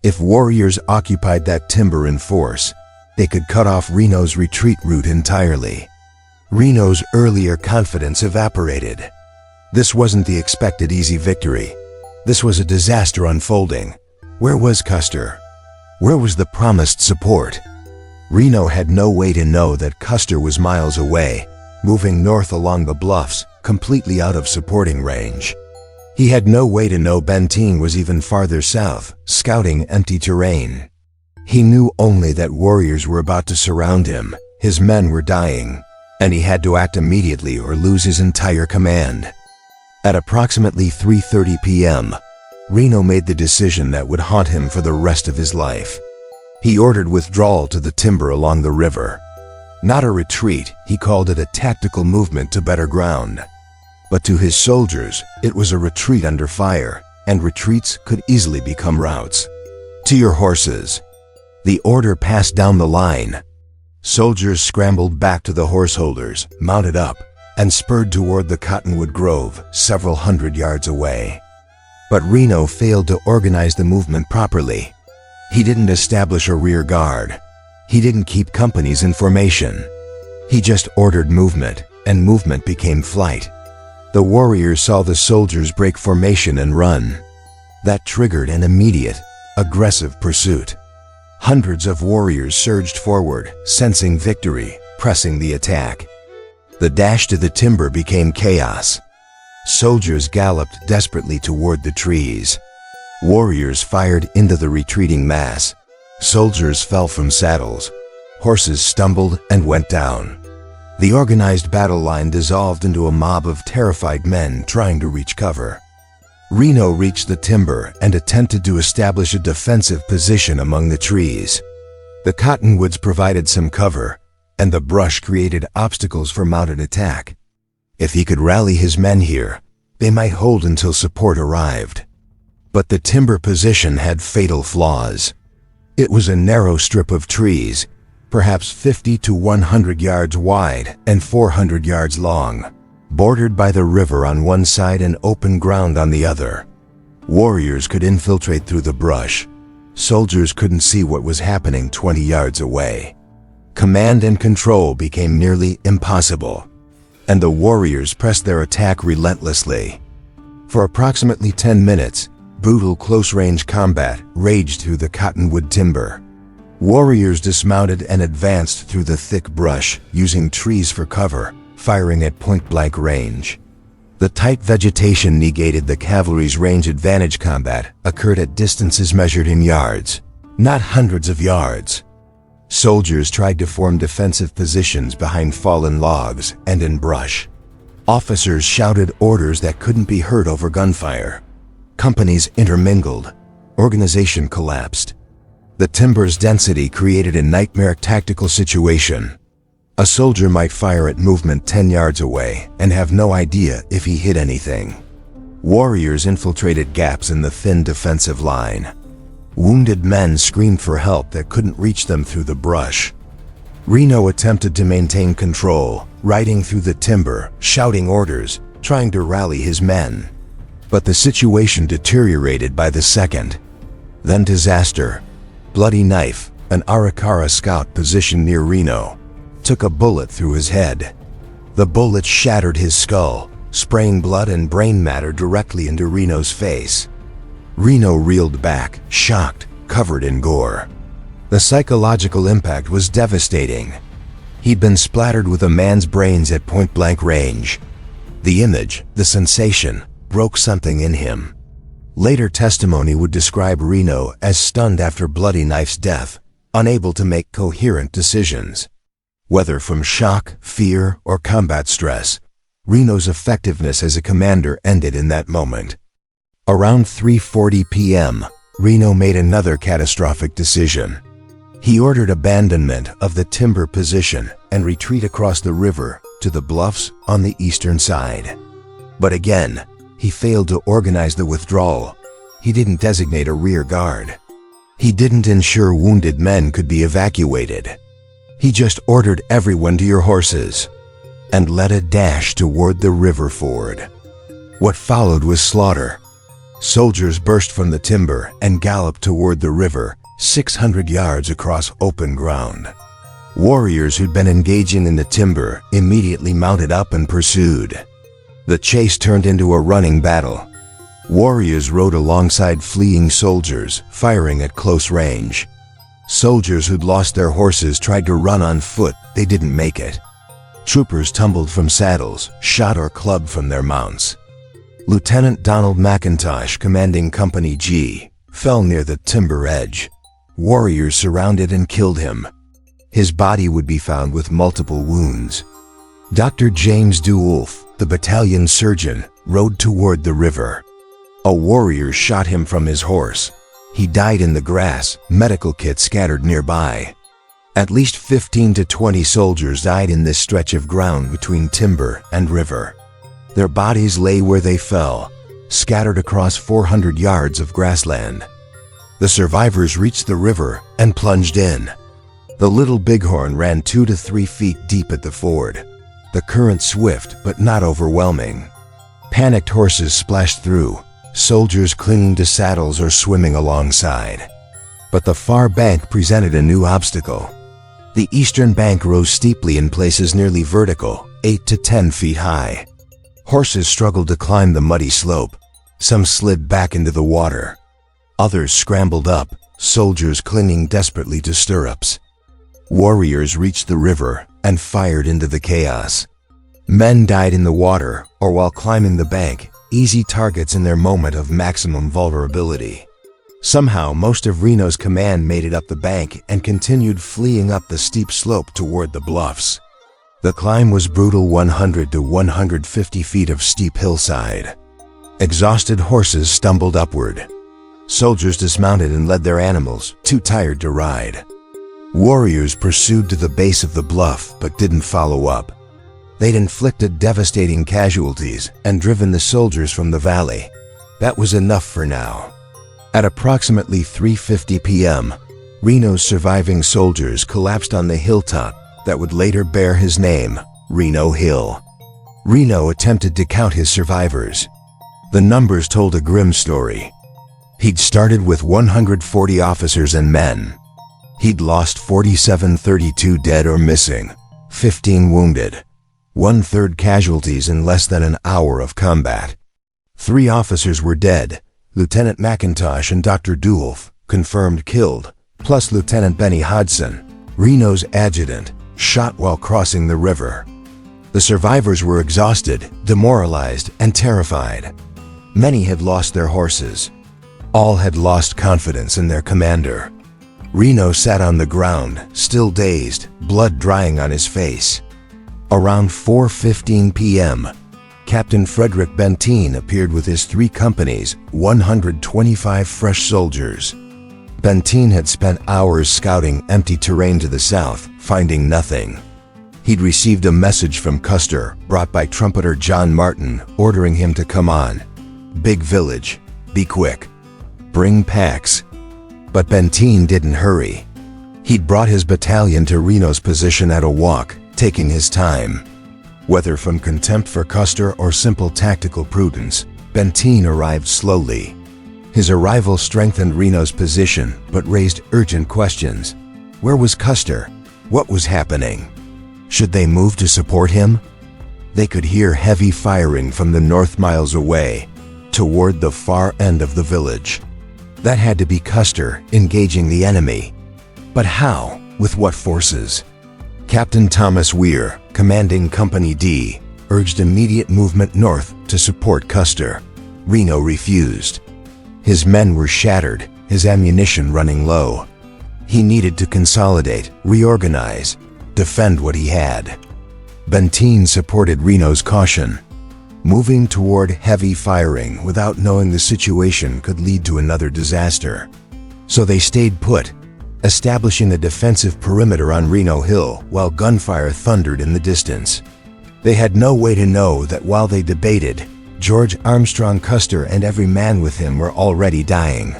If warriors occupied that timber in force, they could cut off Reno's retreat route entirely. Reno's earlier confidence evaporated. This wasn't the expected easy victory. This was a disaster unfolding. Where was Custer? Where was the promised support? Reno had no way to know that Custer was miles away, moving north along the bluffs, completely out of supporting range. He had no way to know Benteen was even farther south, scouting empty terrain. He knew only that warriors were about to surround him, his men were dying, and he had to act immediately or lose his entire command. At approximately 3:30 p.m., Reno made the decision that would haunt him for the rest of his life. He ordered withdrawal to the timber along the river. Not a retreat, he called it a tactical movement to better ground. But to his soldiers, it was a retreat under fire, and retreats could easily become routes. To your horses. The order passed down the line. Soldiers scrambled back to the horseholders, mounted up, and spurred toward the cottonwood grove several hundred yards away. But Reno failed to organize the movement properly. He didn't establish a rear guard. He didn't keep companies in formation. He just ordered movement, and movement became flight. The warriors saw the soldiers break formation and run. That triggered an immediate, aggressive pursuit. Hundreds of warriors surged forward, sensing victory, pressing the attack. The dash to the timber became chaos. Soldiers galloped desperately toward the trees. Warriors fired into the retreating mass. Soldiers fell from saddles. Horses stumbled and went down. The organized battle line dissolved into a mob of terrified men trying to reach cover. Reno reached the timber and attempted to establish a defensive position among the trees. The cottonwoods provided some cover, and the brush created obstacles for mounted attack. If he could rally his men here, they might hold until support arrived. But the timber position had fatal flaws. It was a narrow strip of trees, perhaps 50 to 100 yards wide and 400 yards long, bordered by the river on one side and open ground on the other. Warriors could infiltrate through the brush. Soldiers couldn't see what was happening 20 yards away. Command and control became nearly impossible, and the warriors pressed their attack relentlessly. For approximately 10 minutes, brutal close-range combat raged through the cottonwood timber. Warriors dismounted and advanced through the thick brush, using trees for cover, firing at point-blank range. The tight vegetation negated the cavalry's range advantage. Combat occurred at distances measured in yards, not hundreds of yards. Soldiers tried to form defensive positions behind fallen logs and in brush. Officers shouted orders that couldn't be heard over gunfire. Companies intermingled. Organization collapsed. The timber's density created a nightmare tactical situation. A soldier might fire at movement 10 yards away and have no idea if he hit anything. Warriors infiltrated gaps in the thin defensive line. Wounded men screamed for help that couldn't reach them through the brush. Reno attempted to maintain control, riding through the timber, shouting orders, trying to rally his men. But the situation deteriorated by the second. Then disaster. Bloody Knife, an Arikara scout positioned near Reno, took a bullet through his head. The bullet shattered his skull, spraying blood and brain matter directly into Reno's face. Reno reeled back, shocked, covered in gore. The psychological impact was devastating. He'd been splattered with a man's brains at point-blank range. The image, the sensation, broke something in him. Later testimony would describe Reno as stunned after Bloody Knife's death, unable to make coherent decisions. Whether from shock, fear, or combat stress, Reno's effectiveness as a commander ended in that moment. Around 3:40 p.m., Reno made another catastrophic decision. He ordered abandonment of the timber position and retreat across the river to the bluffs on the eastern side. But again, he failed to organize the withdrawal. He didn't designate a rear guard. He didn't ensure wounded men could be evacuated. He just ordered everyone to your horses and led a dash toward the river ford. What followed was slaughter. Soldiers burst from the timber and galloped toward the river, 600 yards across open ground. Warriors who'd been engaging in the timber immediately mounted up and pursued. The chase turned into a running battle. Warriors rode alongside fleeing soldiers, firing at close range. Soldiers who'd lost their horses tried to run on foot. They didn't make it. Troopers tumbled from saddles, shot or clubbed from their mounts. Lieutenant Donald McIntosh, commanding Company G, fell near the timber edge. Warriors surrounded and killed him. His body would be found with multiple wounds. Dr. James DeWolf, the battalion surgeon, rode toward the river. A warrior shot him from his horse. He died in the grass, medical kits scattered nearby. At least 15 to 20 soldiers died in this stretch of ground between timber and river. Their bodies lay where they fell, scattered across 400 yards of grassland. The survivors reached the river and plunged in. The Little Bighorn ran 2 to 3 feet deep at the ford. The current swift but not overwhelming. Panicked horses splashed through, soldiers clinging to saddles or swimming alongside. But the far bank presented a new obstacle. The eastern bank rose steeply in places nearly vertical, 8 to 10 feet high. Horses struggled to climb the muddy slope. Some slid back into the water. Others scrambled up, soldiers clinging desperately to stirrups. Warriors reached the river and fired into the chaos. Men died in the water or while climbing the bank, easy targets in their moment of maximum vulnerability. Somehow, most of Reno's command made it up the bank and continued fleeing up the steep slope toward the bluffs. The climb was brutal, 100 to 150 feet of steep hillside. Exhausted horses stumbled upward. Soldiers dismounted and led their animals, too tired to ride. Warriors pursued to the base of the bluff but didn't follow up. They'd inflicted devastating casualties and driven the soldiers from the valley. That was enough for now. At approximately 3:50 p.m., Reno's surviving soldiers collapsed on the hilltop that would later bear his name, Reno Hill. Reno attempted to count his survivors. The numbers told a grim story. He'd started with 140 officers and men. He'd lost 47, 32 dead or missing, 15 wounded, 1/3 casualties in less than an hour of combat. 3 officers were dead, Lieutenant McIntosh and Dr. Doolf, confirmed killed, plus Lieutenant Benny Hodson, Reno's adjutant, shot while crossing the river. The survivors were exhausted, demoralized, and terrified. Many had lost their horses. All had lost confidence in their commander. Reno sat on the ground, still dazed, blood drying on his face. Around 4:15 p.m., Captain Frederick Benteen appeared with his 3 companies, 125 fresh soldiers. Benteen had spent hours scouting empty terrain to the south, finding nothing. He'd received a message from Custer, brought by trumpeter John Martin, ordering him to come on. Big village, be quick. Bring packs. But Benteen didn't hurry. He'd brought his battalion to Reno's position at a walk, taking his time. Whether from contempt for Custer or simple tactical prudence, Benteen arrived slowly. His arrival strengthened Reno's position, but raised urgent questions. Where was Custer? What was happening? Should they move to support him? They could hear heavy firing from the north miles away, toward the far end of the village. That had to be Custer engaging the enemy. But how? With what forces? Captain Thomas Weir, commanding Company D, urged immediate movement north to support Custer. Reno refused. His men were shattered, his ammunition running low. He needed to consolidate, reorganize, defend what he had. Benteen supported Reno's caution. Moving toward heavy firing without knowing the situation could lead to another disaster. So they stayed put, establishing a defensive perimeter on Reno Hill while gunfire thundered in the distance. They had no way to know that while they debated, George Armstrong Custer and every man with him were already dying.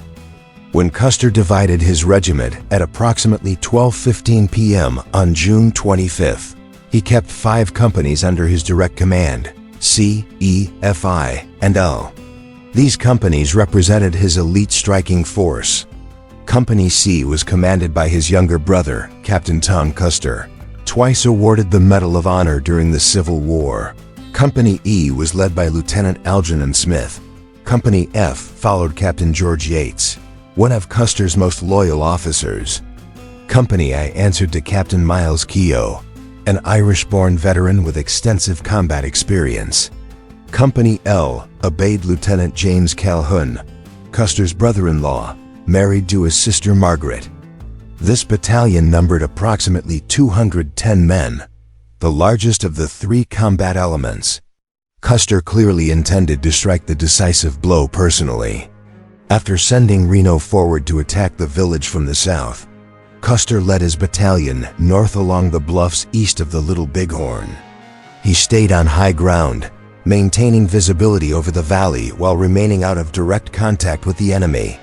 When Custer divided his regiment at approximately 12:15 p.m. on June 25th, he kept 5 companies under his direct command, C, E, F, I, and L. These companies represented his elite striking force. Company C was commanded by his younger brother, Captain Tom Custer, twice awarded the Medal of Honor during the Civil War. Company E was led by Lieutenant Algernon Smith. Company F followed Captain George Yates, one of Custer's most loyal officers. Company I answered to Captain Miles Keogh, an Irish-born veteran with extensive combat experience. Company L obeyed Lieutenant James Calhoun, Custer's brother-in-law, married to his sister Margaret. This battalion numbered approximately 210 men, the largest of the 3 combat elements. Custer clearly intended to strike the decisive blow personally. After sending Reno forward to attack the village from the south, Custer led his battalion north along the bluffs east of the Little Bighorn. He stayed on high ground, maintaining visibility over the valley while remaining out of direct contact with the enemy.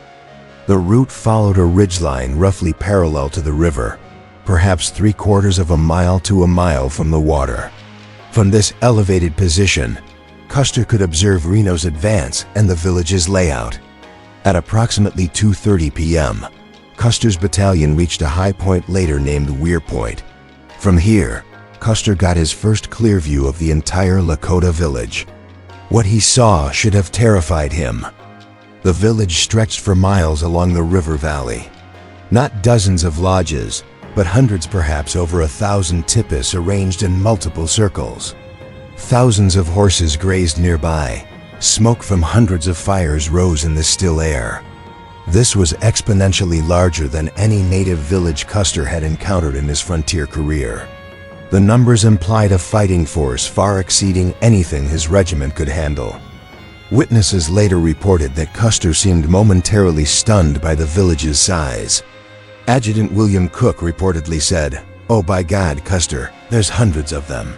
The route followed a ridgeline roughly parallel to the river, perhaps 3/4 of a mile to a mile from the water. From this elevated position, Custer could observe Reno's advance and the village's layout. At approximately 2:30 p.m., Custer's battalion reached a high point later named Weir Point. From here, Custer got his first clear view of the entire Lakota village. What he saw should have terrified him. The village stretched for miles along the river valley. Not dozens of lodges, but hundreds, perhaps over 1,000 tipis arranged in multiple circles. Thousands of horses grazed nearby. Smoke from hundreds of fires rose in the still air. This was exponentially larger than any native village Custer had encountered in his frontier career. The numbers implied a fighting force far exceeding anything his regiment could handle. Witnesses later reported that Custer seemed momentarily stunned by the village's size. Adjutant William Cook reportedly said, "Oh, by God, Custer, there's hundreds of them."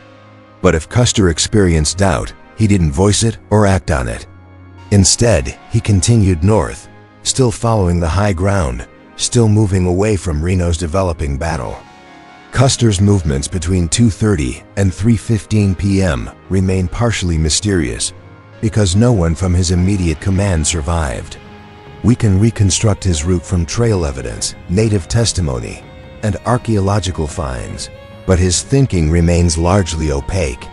But if Custer experienced doubt, he didn't voice it or act on it. Instead, he continued north, still following the high ground, still moving away from Reno's developing battle. Custer's movements between 2:30 and 3:15 p.m. remain partially mysterious because no one from his immediate command survived. We can reconstruct his route from trail evidence, native testimony, and archaeological finds, but his thinking remains largely opaque.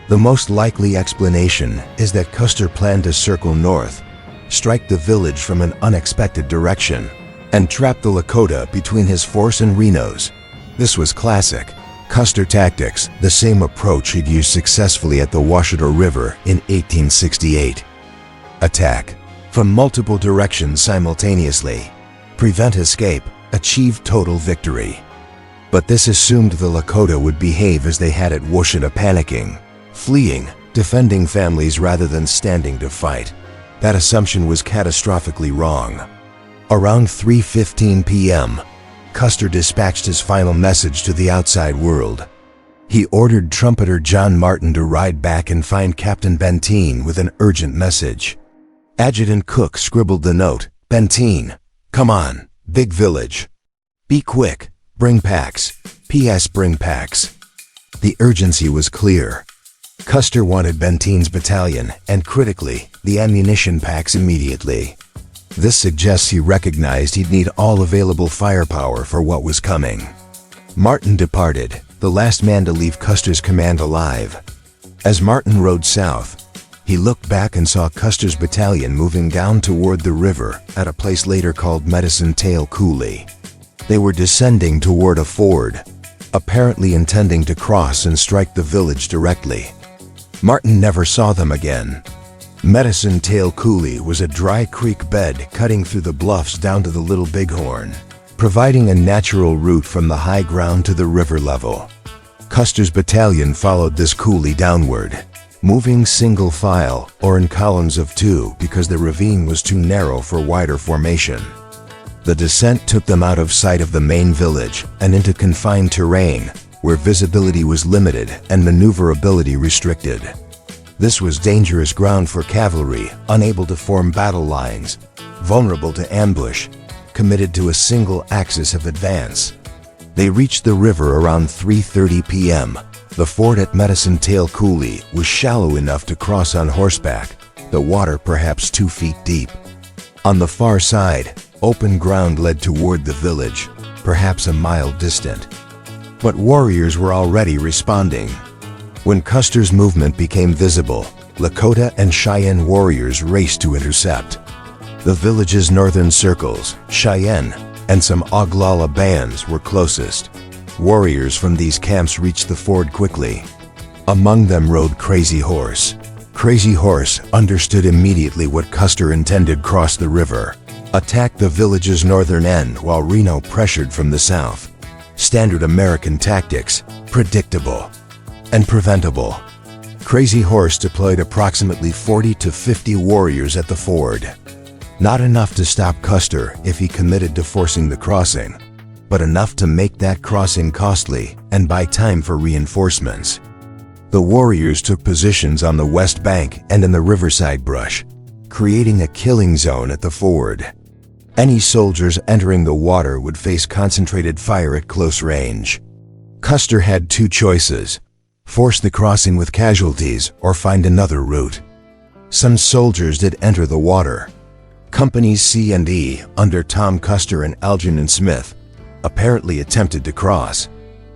The most likely explanation is that Custer planned to circle north, strike the village from an unexpected direction, and trap the Lakota between his force and Reno's. This was classic Custer tactics, the same approach he'd used successfully at the Washita River in 1868. Attack from multiple directions simultaneously, prevent escape, achieve total victory. But this assumed the Lakota would behave as they had at Washita, panicking, fleeing, defending families rather than standing to fight. That assumption was catastrophically wrong. Around 3:15 p.m., Custer dispatched his final message to the outside world. He ordered trumpeter John Martin to ride back and find Captain Benteen with an urgent message. Adjutant Cook scribbled the note, "Benteen, come on, big village. Be quick, bring packs. P.S. Bring packs." The urgency was clear. Custer wanted Benteen's battalion, and critically, the ammunition packs immediately. This suggests he recognized he'd need all available firepower for what was coming. Martin departed, the last man to leave Custer's command alive. As Martin rode south, he looked back and saw Custer's battalion moving down toward the river at a place later called Medicine Tail Coulee. They were descending toward a ford, apparently intending to cross and strike the village directly. Martin never saw them again. Medicine Tail Coulee was a dry creek bed cutting through the bluffs down to the Little Bighorn, providing a natural route from the high ground to the river level. Custer's battalion followed this coulee downward, moving single file or in columns of two because the ravine was too narrow for wider formation. The descent took them out of sight of the main village and into confined terrain where visibility was limited and maneuverability restricted. This was dangerous ground for cavalry, unable to form battle lines, vulnerable to ambush, committed to a single axis of advance. They reached the river around 3:30 p.m. The ford at Medicine Tail Coulee was shallow enough to cross on horseback, the water perhaps 2 feet deep. On the far side, open ground led toward the village, perhaps a mile distant. But warriors were already responding. When Custer's movement became visible, Lakota and Cheyenne warriors raced to intercept. The village's northern circles, Cheyenne, and some Oglala bands were closest. Warriors from these camps reached the ford quickly. Among them rode Crazy Horse. Crazy Horse understood immediately what Custer intended: cross the river, attack the village's northern end while Reno pressured from the south. Standard American tactics, predictable and preventable. Crazy Horse deployed approximately 40 to 50 warriors at the ford. Not enough to stop Custer if he committed to forcing the crossing, but enough to make that crossing costly and buy time for reinforcements. The warriors took positions on the west bank and in the riverside brush, creating a killing zone at the ford. Any soldiers entering the water would face concentrated fire at close range. Custer had two choices: force the crossing with casualties or find another route. Some soldiers did enter the water. Companies C and E, under Tom Custer and Algernon Smith, apparently attempted to cross.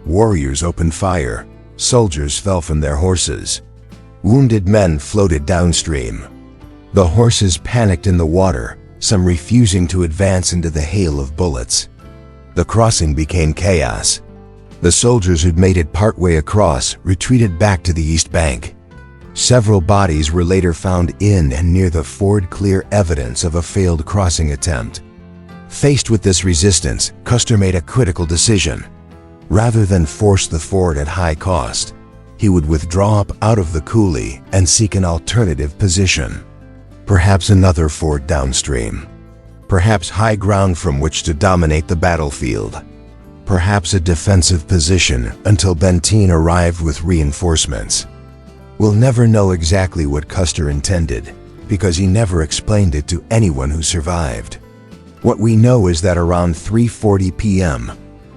Warriors opened fire. Soldiers fell from their horses. Wounded men floated downstream. The horses panicked in the water, some refusing to advance into the hail of bullets. The crossing became chaos. The soldiers who'd made it partway across retreated back to the east bank. Several bodies were later found in and near the ford, clear evidence of a failed crossing attempt. Faced with this resistance, Custer made a critical decision. Rather than force the ford at high cost, he would withdraw up out of the coulee and seek an alternative position. Perhaps another ford downstream. Perhaps high ground from which to dominate the battlefield. perhaps a defensive position until Benteen arrived with reinforcements. We'll never know exactly what Custer intended, because he never explained it to anyone who survived. What we know is that around 3:40 p.m.,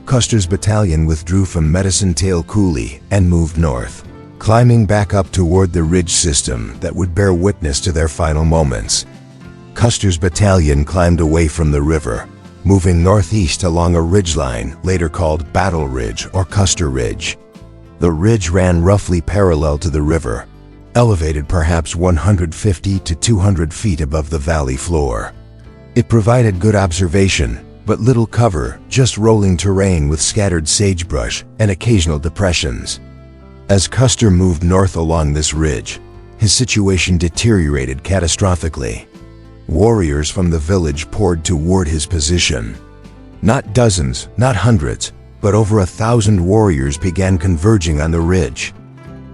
Custer's battalion withdrew from Medicine Tail Coulee and moved north, climbing back up toward the ridge system that would bear witness to their final moments. Custer's battalion climbed away from the river, moving northeast along a ridgeline later called Battle Ridge or Custer Ridge. The ridge ran roughly parallel to the river, elevated perhaps 150 to 200 feet above the valley floor. It provided good observation, but little cover, just rolling terrain with scattered sagebrush and occasional depressions. As Custer moved north along this ridge, his situation deteriorated catastrophically. Warriors from the village poured toward his position. Not dozens, not hundreds, but over 1,000 warriors began converging on the ridge.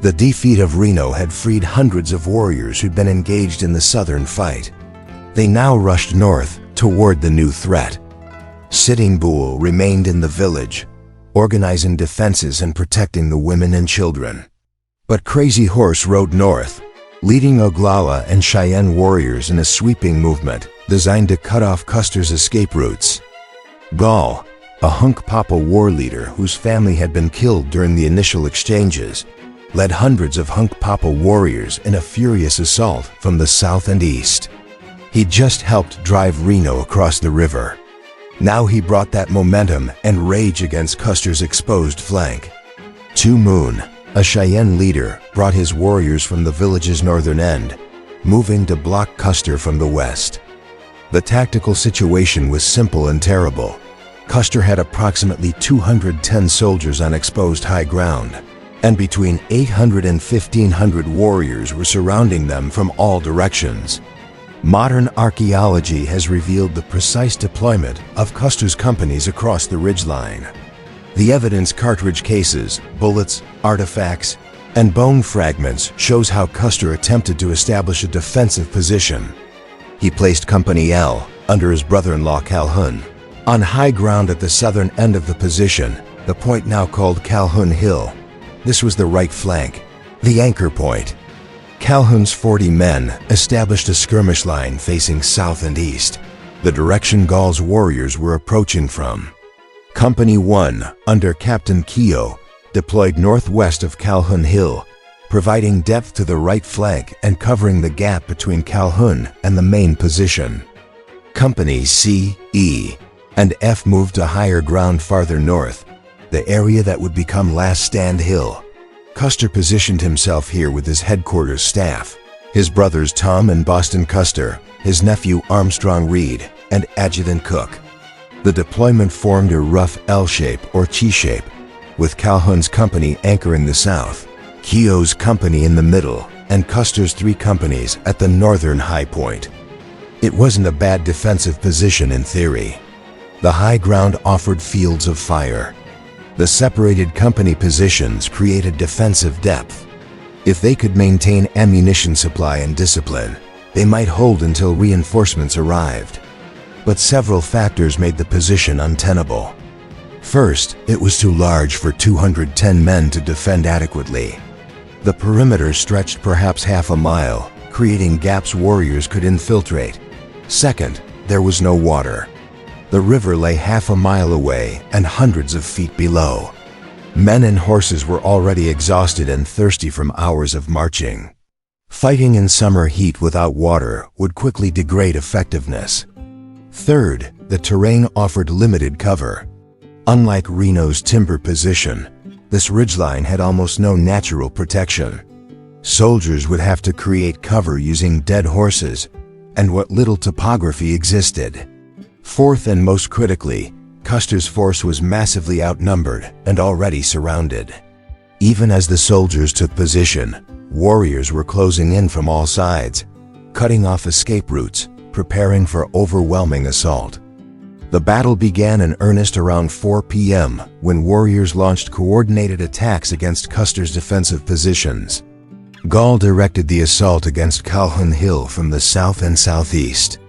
The defeat of Reno had freed hundreds of warriors who'd been engaged in the southern fight. They now rushed north toward the new threat. Sitting Bull remained in the village, organizing defenses and protecting the women and children. But Crazy Horse rode north, leading Oglala and Cheyenne warriors in a sweeping movement designed to cut off Custer's escape routes. Gall, a Hunkpapa war leader whose family had been killed during the initial exchanges, led hundreds of Hunkpapa warriors in a furious assault from the south and east. He just helped drive Reno across the river. Now he brought that momentum and rage against Custer's exposed flank. Two Moon, a Cheyenne leader, brought his warriors from the village's northern end, moving to block Custer from the west. The tactical situation was simple and terrible. Custer had approximately 210 soldiers on exposed high ground, and between 800 and 1,500 warriors were surrounding them from all directions. Modern archaeology has revealed the precise deployment of Custer's companies across the ridgeline. The evidence cartridge cases, bullets, artifacts, and bone fragments shows how Custer attempted to establish a defensive position. He placed Company L, under his brother-in-law Calhoun, on high ground at the southern end of the position, the point now called Calhoun Hill. This was the right flank, the anchor point. Calhoun's 40 men established a skirmish line facing south and east, the direction Gall's warriors were approaching from. Company 1, under Captain Keogh, deployed northwest of Calhoun Hill, providing depth to the right flank and covering the gap between Calhoun and the main position. Companies C, E, and F moved to higher ground farther north, the area that would become Last Stand Hill. Custer positioned himself here with his headquarters staff, his brothers Tom and Boston Custer, his nephew Armstrong Reed, and Adjutant Cook. The deployment formed a rough L shape or T shape, with Calhoun's company anchoring the south, Keogh's company in the middle, and Custer's 3 companies at the northern high point. It wasn't a bad defensive position in theory. The high ground offered fields of fire. The separated company positions created defensive depth. If they could maintain ammunition supply and discipline, they might hold until reinforcements arrived. But several factors made the position untenable. First, it was too large for 210 men to defend adequately. The perimeter stretched perhaps half a mile, creating gaps warriors could infiltrate. Second, there was no water. The river lay half a mile away and hundreds of feet below. Men and horses were already exhausted and thirsty from hours of marching. Fighting in summer heat without water would quickly degrade effectiveness. Third, the terrain offered limited cover. Unlike Reno's timber position, this ridgeline had almost no natural protection. Soldiers would have to create cover using dead horses and what little topography existed. Fourth and most critically, Custer's force was massively outnumbered and already surrounded. Even as the soldiers took position, warriors were closing in from all sides, cutting off escape routes, preparing for overwhelming assault. The battle began in earnest around 4 p.m. when warriors launched coordinated attacks against Custer's defensive positions. Gall directed the assault against Calhoun Hill from the south and southeast.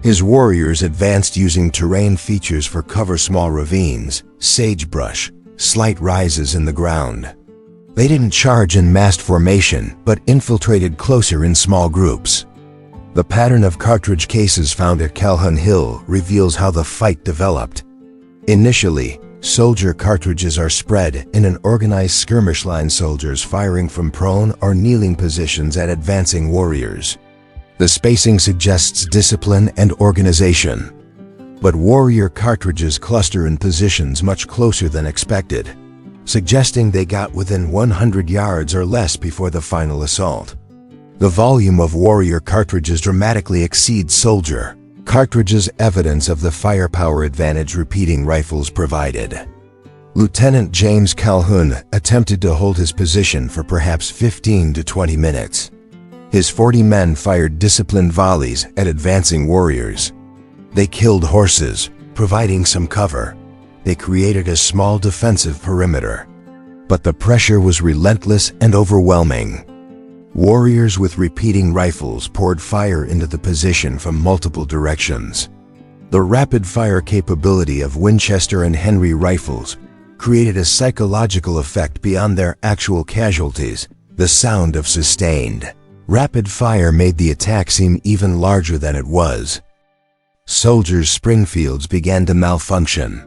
His warriors advanced using terrain features for cover: small ravines, sagebrush, slight rises in the ground. They didn't charge in massed formation, but infiltrated closer in small groups. The pattern of cartridge cases found at Calhoun Hill reveals how the fight developed. Initially, soldier cartridges are spread in an organized skirmish line, soldiers firing from prone or kneeling positions at advancing warriors. The spacing suggests discipline and organization. But warrior cartridges cluster in positions much closer than expected, suggesting they got within 100 yards or less before the final assault. The volume of warrior cartridges dramatically exceeds soldier cartridges, evidence of the firepower advantage repeating rifles provided. Lieutenant James Calhoun attempted to hold his position for perhaps 15 to 20 minutes. His 40 men fired disciplined volleys at advancing warriors. They killed horses, providing some cover. They created a small defensive perimeter. But the pressure was relentless and overwhelming. Warriors with repeating rifles poured fire into the position from multiple directions. The rapid-fire capability of Winchester and Henry rifles created a psychological effect beyond their actual casualties. The sound of sustained, rapid fire made the attack seem even larger than it was. Soldiers' Springfields began to malfunction.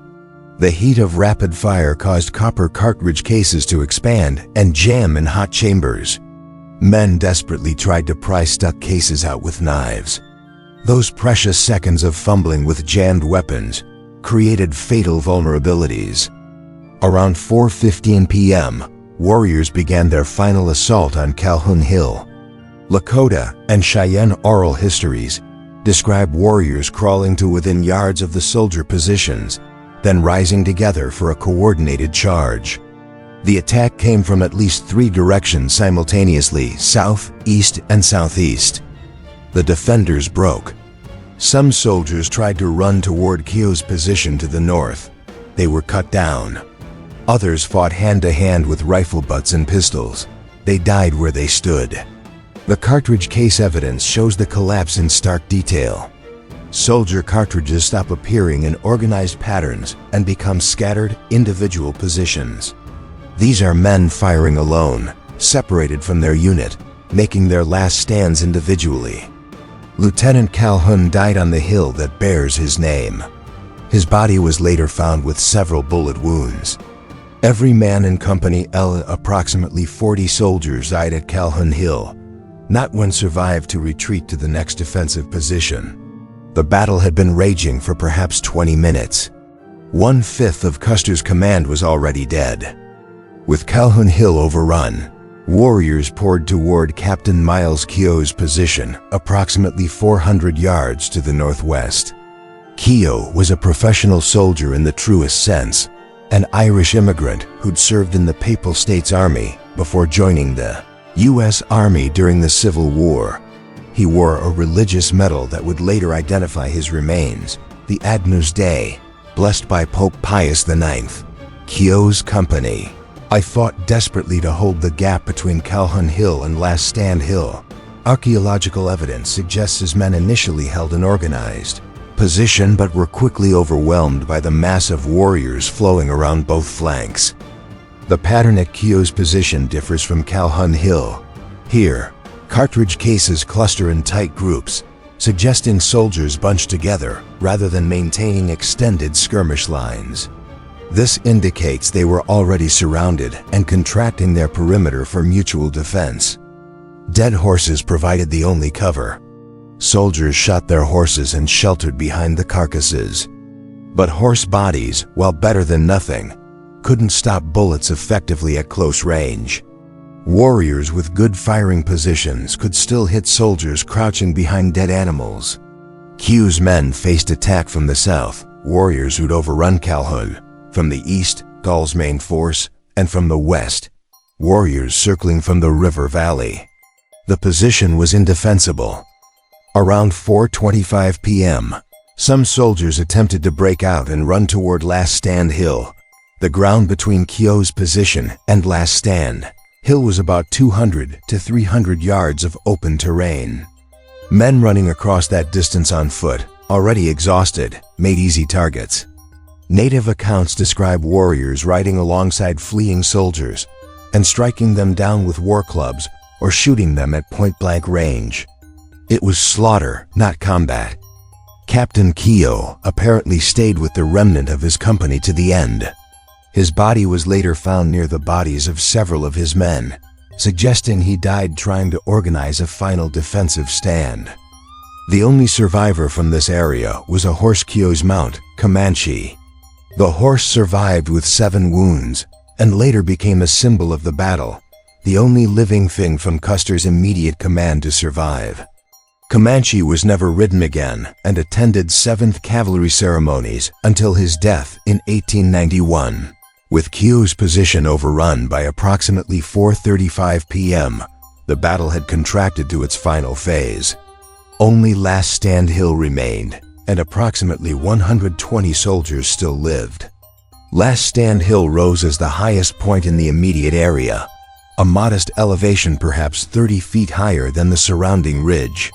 The heat of rapid fire caused copper cartridge cases to expand and jam in hot chambers. Men desperately tried to pry stuck cases out with knives. Those precious seconds of fumbling with jammed weapons created fatal vulnerabilities. Around 4:15 p.m., warriors began their final assault on Calhoun Hill. Lakota and Cheyenne oral histories describe warriors crawling to within yards of the soldier positions, then rising together for a coordinated charge. The attack came from at least 3 directions simultaneously: south, east, and southeast. The defenders broke. Some soldiers tried to run toward Keogh's position to the north. They were cut down. Others fought hand-to-hand with rifle butts and pistols. They died where they stood. The cartridge case evidence shows the collapse in stark detail. Soldier cartridges stop appearing in organized patterns and become scattered, individual positions. These are men firing alone, separated from their unit, making their last stands individually. Lieutenant Calhoun died on the hill that bears his name. His body was later found with several bullet wounds. Every man in Company L, approximately 40 soldiers, died at Calhoun Hill. Not one survived to retreat to the next defensive position. The battle had been raging for perhaps 20 minutes. 1/5 of Custer's command was already dead. With Calhoun Hill overrun, warriors poured toward Captain Miles Keogh's position, approximately 400 yards to the northwest. Keogh was a professional soldier in the truest sense, an Irish immigrant who'd served in the Papal States Army before joining the U.S. Army during the Civil War. He wore a religious medal that would later identify his remains, the Agnus Dei, blessed by Pope Pius IX. Keogh's company. I fought desperately to hold the gap between Calhoun Hill and Last Stand Hill. Archaeological evidence suggests his men initially held an organized position but were quickly overwhelmed by the mass of warriors flowing around both flanks. The pattern at Keogh's position differs from Calhoun Hill. Here, cartridge cases cluster in tight groups, suggesting soldiers bunched together rather than maintaining extended skirmish lines. This indicates they were already surrounded and contracting their perimeter for mutual defense. Dead horses provided the only cover. Soldiers shot their horses and sheltered behind the carcasses. But horse bodies, while better than nothing, couldn't stop bullets effectively at close range. Warriors with good firing positions could still hit soldiers crouching behind dead animals. Keogh's men faced attack from the south, warriors who'd overrun Calhoun; from the east, Gall's main force; and from the west, warriors circling from the river valley. The position was indefensible. Around 4:25 p.m., some soldiers attempted to break out and run toward Last Stand Hill. The ground between Keogh's position and Last Stand Hill was about 200 to 300 yards of open terrain. Men running across that distance on foot, already exhausted, made easy targets. Native accounts describe warriors riding alongside fleeing soldiers and striking them down with war clubs or shooting them at point-blank range. It was slaughter, not combat. Captain Keogh apparently stayed with the remnant of his company to the end. His body was later found near the bodies of several of his men, suggesting he died trying to organize a final defensive stand. The only survivor from this area was a horse Keogh's mount, Comanche. The horse survived with 7 wounds and later became a symbol of the battle, the only living thing from Custer's immediate command to survive. Comanche was never ridden again and attended 7th Cavalry ceremonies until his death in 1891. With Keogh's position overrun by approximately 4:35 p.m., the battle had contracted to its final phase. Only Last Stand Hill remained, and approximately 120 soldiers still lived. Last Stand Hill rose as the highest point in the immediate area, a modest elevation perhaps 30 feet higher than the surrounding ridge.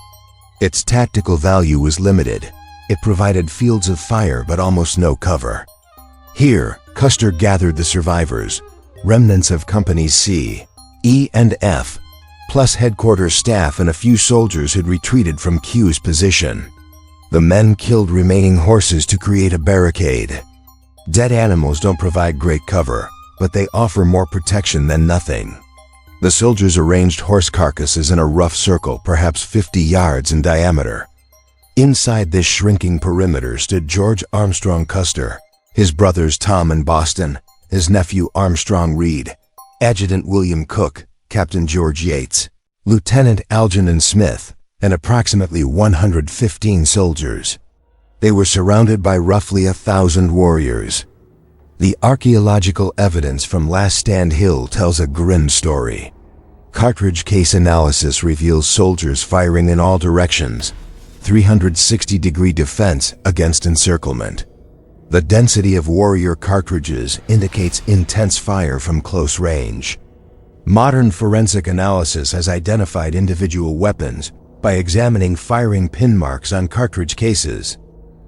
Its tactical value was limited. It provided fields of fire but almost no cover. Here, Custer gathered the survivors, remnants of Companies C, E, and F, plus headquarters staff and a few soldiers who'd retreated from Q's position. The men killed remaining horses to create a barricade. Dead animals don't provide great cover, but they offer more protection than nothing. The soldiers arranged horse carcasses in a rough circle, perhaps 50 yards in diameter. Inside this shrinking perimeter stood George Armstrong Custer, his brothers Tom and Boston, his nephew Armstrong Reed, Adjutant William Cook, Captain George Yates, Lieutenant Algernon Smith, and approximately 115 soldiers. They were surrounded by roughly 1,000 warriors. The archaeological evidence from Last Stand Hill tells a grim story. Cartridge case analysis reveals soldiers firing in all directions, 360-degree defense against encirclement. The density of warrior cartridges indicates intense fire from close range. Modern forensic analysis has identified individual weapons by examining firing pin marks on cartridge cases.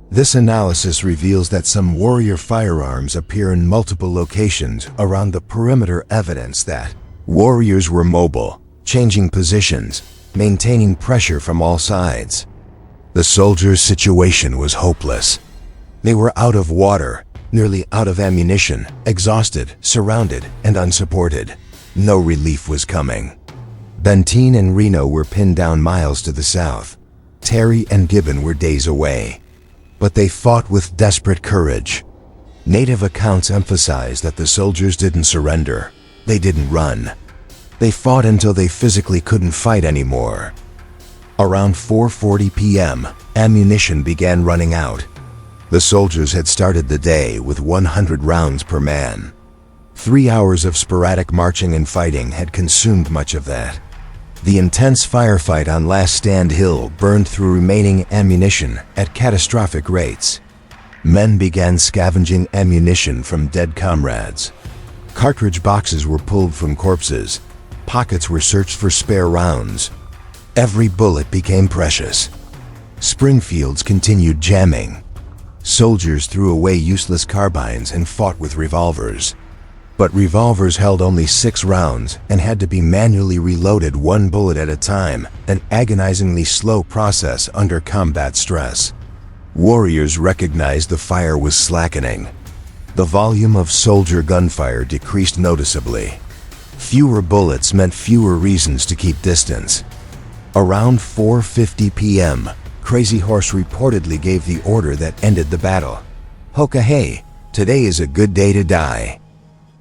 This analysis reveals that some warrior firearms appear in multiple locations around the perimeter, evidence that warriors were mobile, changing positions, maintaining pressure from all sides. The soldiers' situation was hopeless. They were out of water, nearly out of ammunition, exhausted, surrounded, and unsupported. No relief was coming. Benteen-Reno were pinned down miles to the south. Terry and Gibbon were days away. But they fought with desperate courage. Native accounts emphasize that the soldiers didn't surrender. They didn't run. They fought until they physically couldn't fight anymore. Around 4:40 p.m., ammunition began running out. The soldiers had started the day with 100 rounds per man. 3 hours of sporadic marching and fighting had consumed much of that. The intense firefight on Last Stand Hill burned through remaining ammunition at catastrophic rates. Men began scavenging ammunition from dead comrades. Cartridge boxes were pulled from corpses. Pockets were searched for spare rounds. Every bullet became precious. Springfields continued jamming. Soldiers threw away useless carbines and fought with revolvers. But revolvers held only 6 rounds and had to be manually reloaded 1 bullet at a time, an agonizingly slow process under combat stress. Warriors recognized the fire was slackening. The volume of soldier gunfire decreased noticeably. Fewer bullets meant fewer reasons to keep distance. Around 4:50 p.m., Crazy Horse reportedly gave the order that ended the battle. "Hoka hey, today is a good day to die."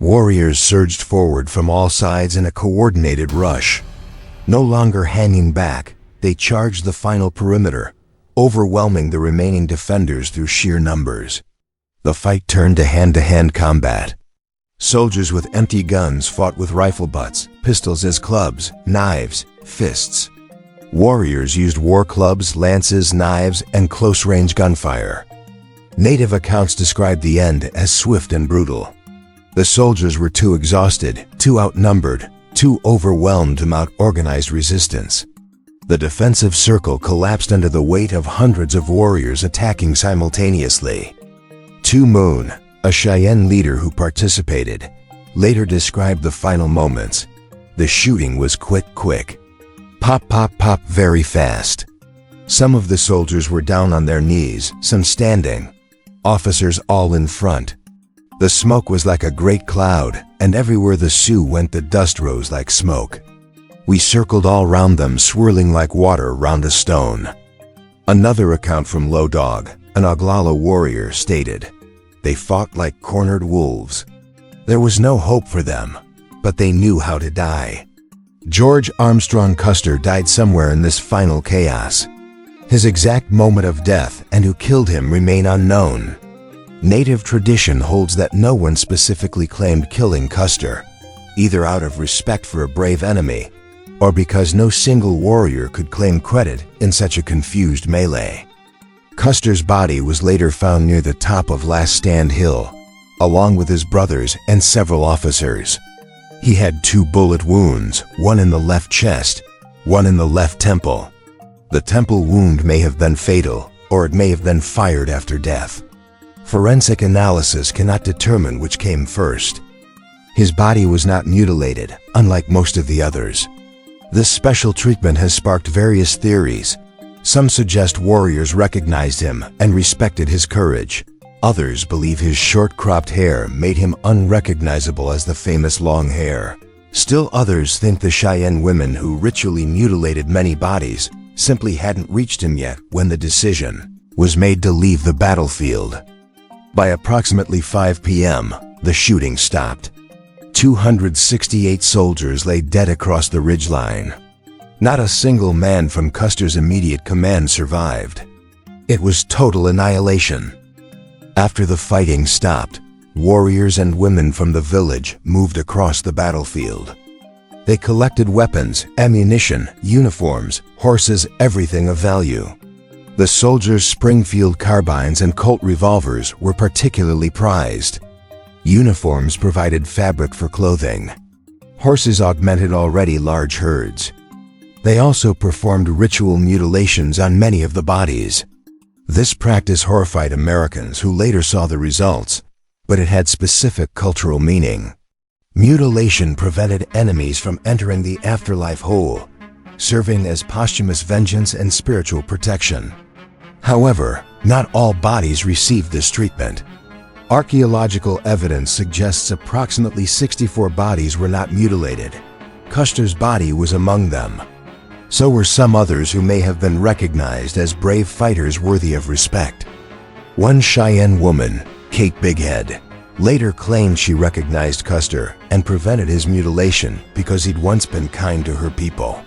Warriors surged forward from all sides in a coordinated rush. No longer hanging back, they charged the final perimeter, overwhelming the remaining defenders through sheer numbers. The fight turned to hand-to-hand combat. Soldiers with empty guns fought with rifle butts, pistols as clubs, knives, fists. Warriors used war clubs, lances, knives, and close-range gunfire. Native accounts described the end as swift and brutal. The soldiers were too exhausted, too outnumbered, too overwhelmed to mount organized resistance. The defensive circle collapsed under the weight of hundreds of warriors attacking simultaneously. Tu Moon, a Cheyenne leader who participated, later described the final moments. The shooting was quick. Pop, pop, pop very fast. Some of the soldiers were down on their knees, some standing. Officers all in front. The smoke was like a great cloud, and everywhere the Sioux went the dust rose like smoke. We circled all round them, swirling like water round a stone. Another account from Low Dog, an Oglala warrior, stated, "They fought like cornered wolves. There was no hope for them, but they knew how to die." George Armstrong Custer died somewhere in this final chaos. His exact moment of death and who killed him remain unknown. Native tradition holds that no one specifically claimed killing Custer, either out of respect for a brave enemy or because no single warrior could claim credit in such a confused melee. Custer's body was later found near the top of Last Stand Hill, along with his brothers and several officers. He had 2 bullet wounds, one in the left chest, one in the left temple. The temple wound may have been fatal, or it may have been fired after death. Forensic analysis cannot determine which came first. His body was not mutilated, unlike most of the others. This special treatment has sparked various theories. Some suggest warriors recognized him and respected his courage. Others believe his short-cropped hair made him unrecognizable as the famous long hair. Still others think the Cheyenne women who ritually mutilated many bodies simply hadn't reached him yet when the decision was made to leave the battlefield. By approximately 5 p.m., the shooting stopped. 268 soldiers lay dead across the ridgeline. Not a single man from Custer's immediate command survived. It was total annihilation. After the fighting stopped, warriors and women from the village moved across the battlefield. They collected weapons, ammunition, uniforms, horses, everything of value. The soldiers' Springfield carbines and Colt revolvers were particularly prized. Uniforms provided fabric for clothing. Horses augmented already large herds. They also performed ritual mutilations on many of the bodies. This practice horrified Americans who later saw the results, but it had specific cultural meaning. Mutilation prevented enemies from entering the afterlife whole, serving as posthumous vengeance and spiritual protection. However, not all bodies received this treatment. Archaeological evidence suggests approximately 64 bodies were not mutilated. Custer's body was among them. So were some others who may have been recognized as brave fighters worthy of respect. One Cheyenne woman, Kate Bighead, later claimed she recognized Custer and prevented his mutilation because he'd once been kind to her people.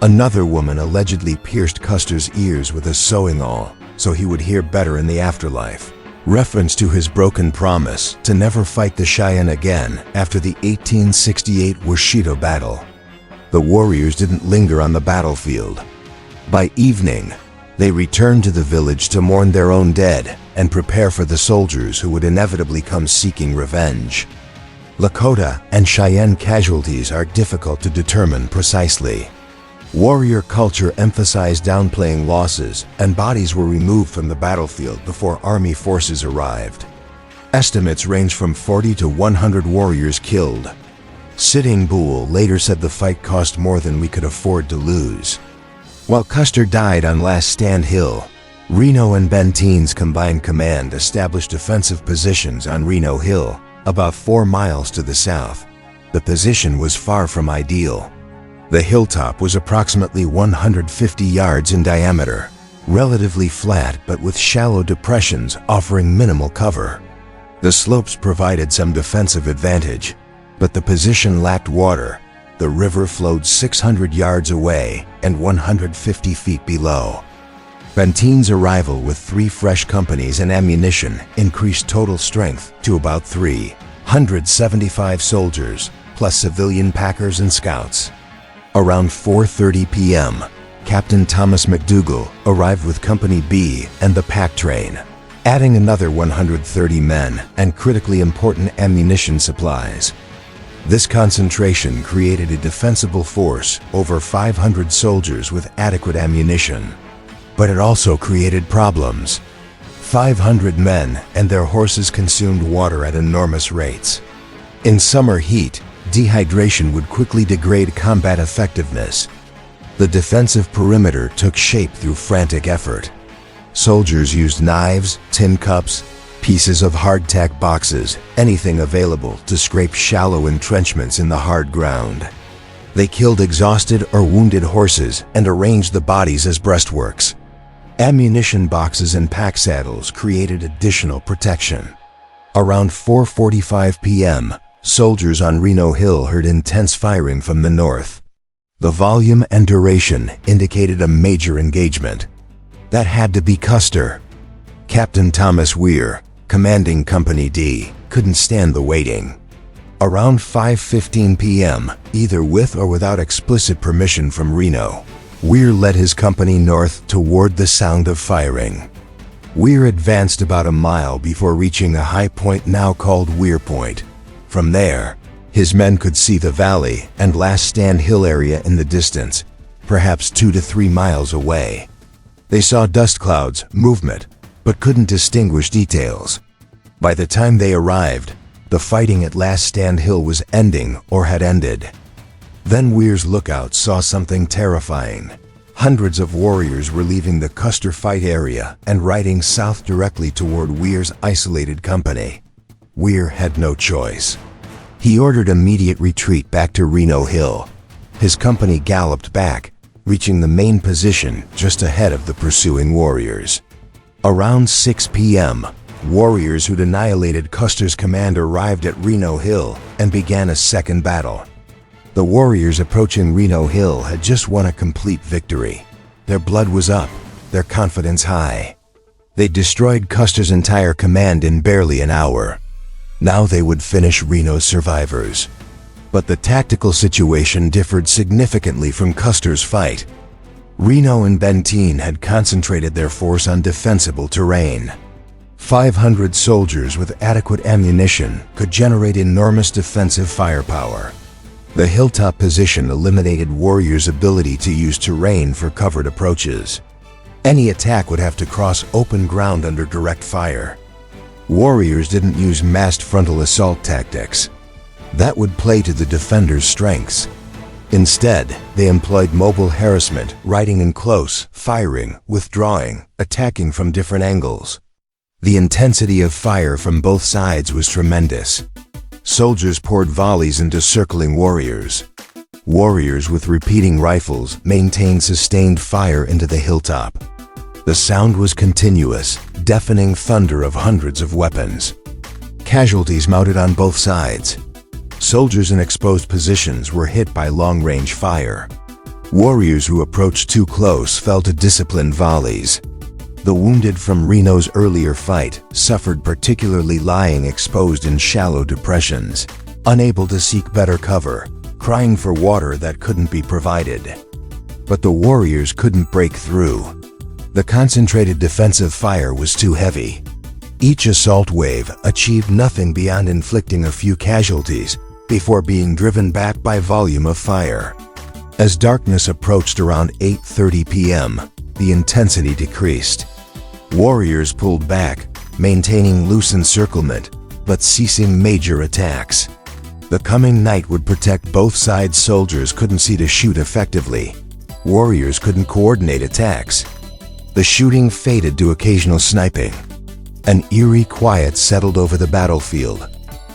Another woman allegedly pierced Custer's ears with a sewing awl so he would hear better in the afterlife, reference to his broken promise to never fight the Cheyenne again after the 1868 Washita battle. The warriors didn't linger on the battlefield. By evening, they returned to the village to mourn their own dead and prepare for the soldiers who would inevitably come seeking revenge. Lakota and Cheyenne casualties are difficult to determine precisely. Warrior culture emphasized downplaying losses, and bodies were removed from the battlefield before army forces arrived. Estimates range from 40 to 100 warriors killed. Sitting Bull later said the fight cost more than we could afford to lose. While Custer died on Last Stand Hill, Reno and Benteen's combined command established defensive positions on Reno Hill, about 4 miles to the south. The position was far from ideal. The hilltop was approximately 150 yards in diameter, relatively flat but with shallow depressions offering minimal cover. The slopes provided some defensive advantage, but the position lacked water. The river flowed 600 yards away and 150 feet below. Benteen's arrival with 3 fresh companies and ammunition increased total strength to about 375 soldiers, plus civilian packers and scouts. Around 4:30 p.m., Captain Thomas McDougall arrived with Company B and the pack train, adding another 130 men and critically important ammunition supplies. This concentration created a defensible force, over 500 soldiers with adequate ammunition. But it also created problems. 500 men and their horses consumed water at enormous rates. In summer heat, dehydration would quickly degrade combat effectiveness. The defensive perimeter took shape through frantic effort. Soldiers used knives, tin cups, pieces of hardtack boxes, anything available to scrape shallow entrenchments in the hard ground. They killed exhausted or wounded horses and arranged the bodies as breastworks. Ammunition boxes and pack saddles created additional protection. Around 4:45 p.m., soldiers on Reno Hill heard intense firing from the north. The volume and duration indicated a major engagement. That had to be Custer. Captain Thomas Weir, commanding Company D, couldn't stand the waiting. Around 5:15 p.m., either with or without explicit permission from Reno, Weir led his company north toward the sound of firing. Weir advanced about a mile before reaching a high point now called Weir Point. From there, his men could see the valley and Last Stand Hill area in the distance, perhaps 2 to 3 miles away. They saw dust clouds, movement, but couldn't distinguish details. By the time they arrived, the fighting at Last Stand Hill was ending or had ended. Then Weir's lookout saw something terrifying. Hundreds of warriors were leaving the Custer fight area and riding south directly toward Weir's isolated company. Weir had no choice. He ordered immediate retreat back to Reno Hill. His company galloped back, reaching the main position just ahead of the pursuing warriors. Around 6 p.m., warriors who'd annihilated Custer's command arrived at Reno Hill and began a second battle. The warriors approaching Reno Hill had just won a complete victory. Their blood was up, their confidence high. They destroyed Custer's entire command in barely an hour. Now they would finish Reno's survivors. But the tactical situation differed significantly from Custer's fight. Reno and Benteen had concentrated their force on defensible terrain. 500 soldiers with adequate ammunition could generate enormous defensive firepower. The hilltop position eliminated warriors' ability to use terrain for covered approaches. Any attack would have to cross open ground under direct fire. Warriors didn't use massed frontal assault tactics. That would play to the defenders' strengths. Instead, they employed mobile harassment, riding in close, firing, withdrawing, attacking from different angles. The intensity of fire from both sides was tremendous. Soldiers poured volleys into circling warriors. Warriors with repeating rifles maintained sustained fire into the hilltop. The sound was continuous, deafening thunder of hundreds of weapons. Casualties mounted on both sides. Soldiers in exposed positions were hit by long-range fire. Warriors who approached too close fell to disciplined volleys. The wounded from Reno's earlier fight suffered, particularly lying exposed in shallow depressions, unable to seek better cover, crying for water that couldn't be provided. But the warriors couldn't break through. The concentrated defensive fire was too heavy. Each assault wave achieved nothing beyond inflicting a few casualties before being driven back by volume of fire. As darkness approached around 8:30 p.m., the intensity decreased. Warriors pulled back, maintaining loose encirclement, but ceasing major attacks. The coming night would protect both sides. Soldiers couldn't see to shoot effectively. Warriors couldn't coordinate attacks. The shooting faded to occasional sniping. An eerie quiet settled over the battlefield,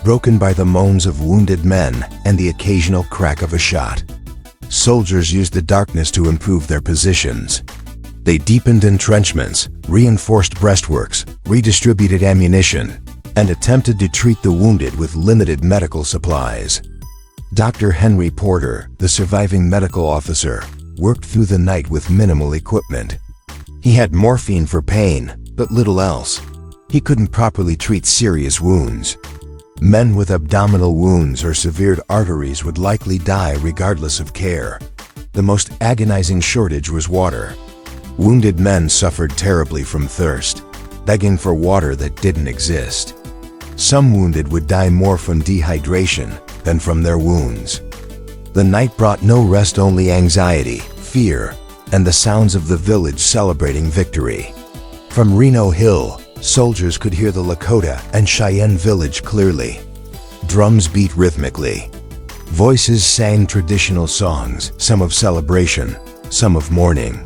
broken by the moans of wounded men and the occasional crack of a shot. Soldiers used the darkness to improve their positions. They deepened entrenchments, reinforced breastworks, redistributed ammunition, and attempted to treat the wounded with limited medical supplies. Dr. Henry Porter, the surviving medical officer, worked through the night with minimal equipment. He had morphine for pain, but little else. He couldn't properly treat serious wounds. Men with abdominal wounds or severed arteries would likely die regardless of care. The most agonizing shortage was water. Wounded men suffered terribly from thirst, begging for water that didn't exist. Some wounded would die more from dehydration than from their wounds. The night brought no rest, only anxiety, fear, and the sounds of the village celebrating victory. From Reno Hill, soldiers could hear the Lakota and Cheyenne village clearly. Drums beat rhythmically. Voices sang traditional songs, some of celebration, some of mourning.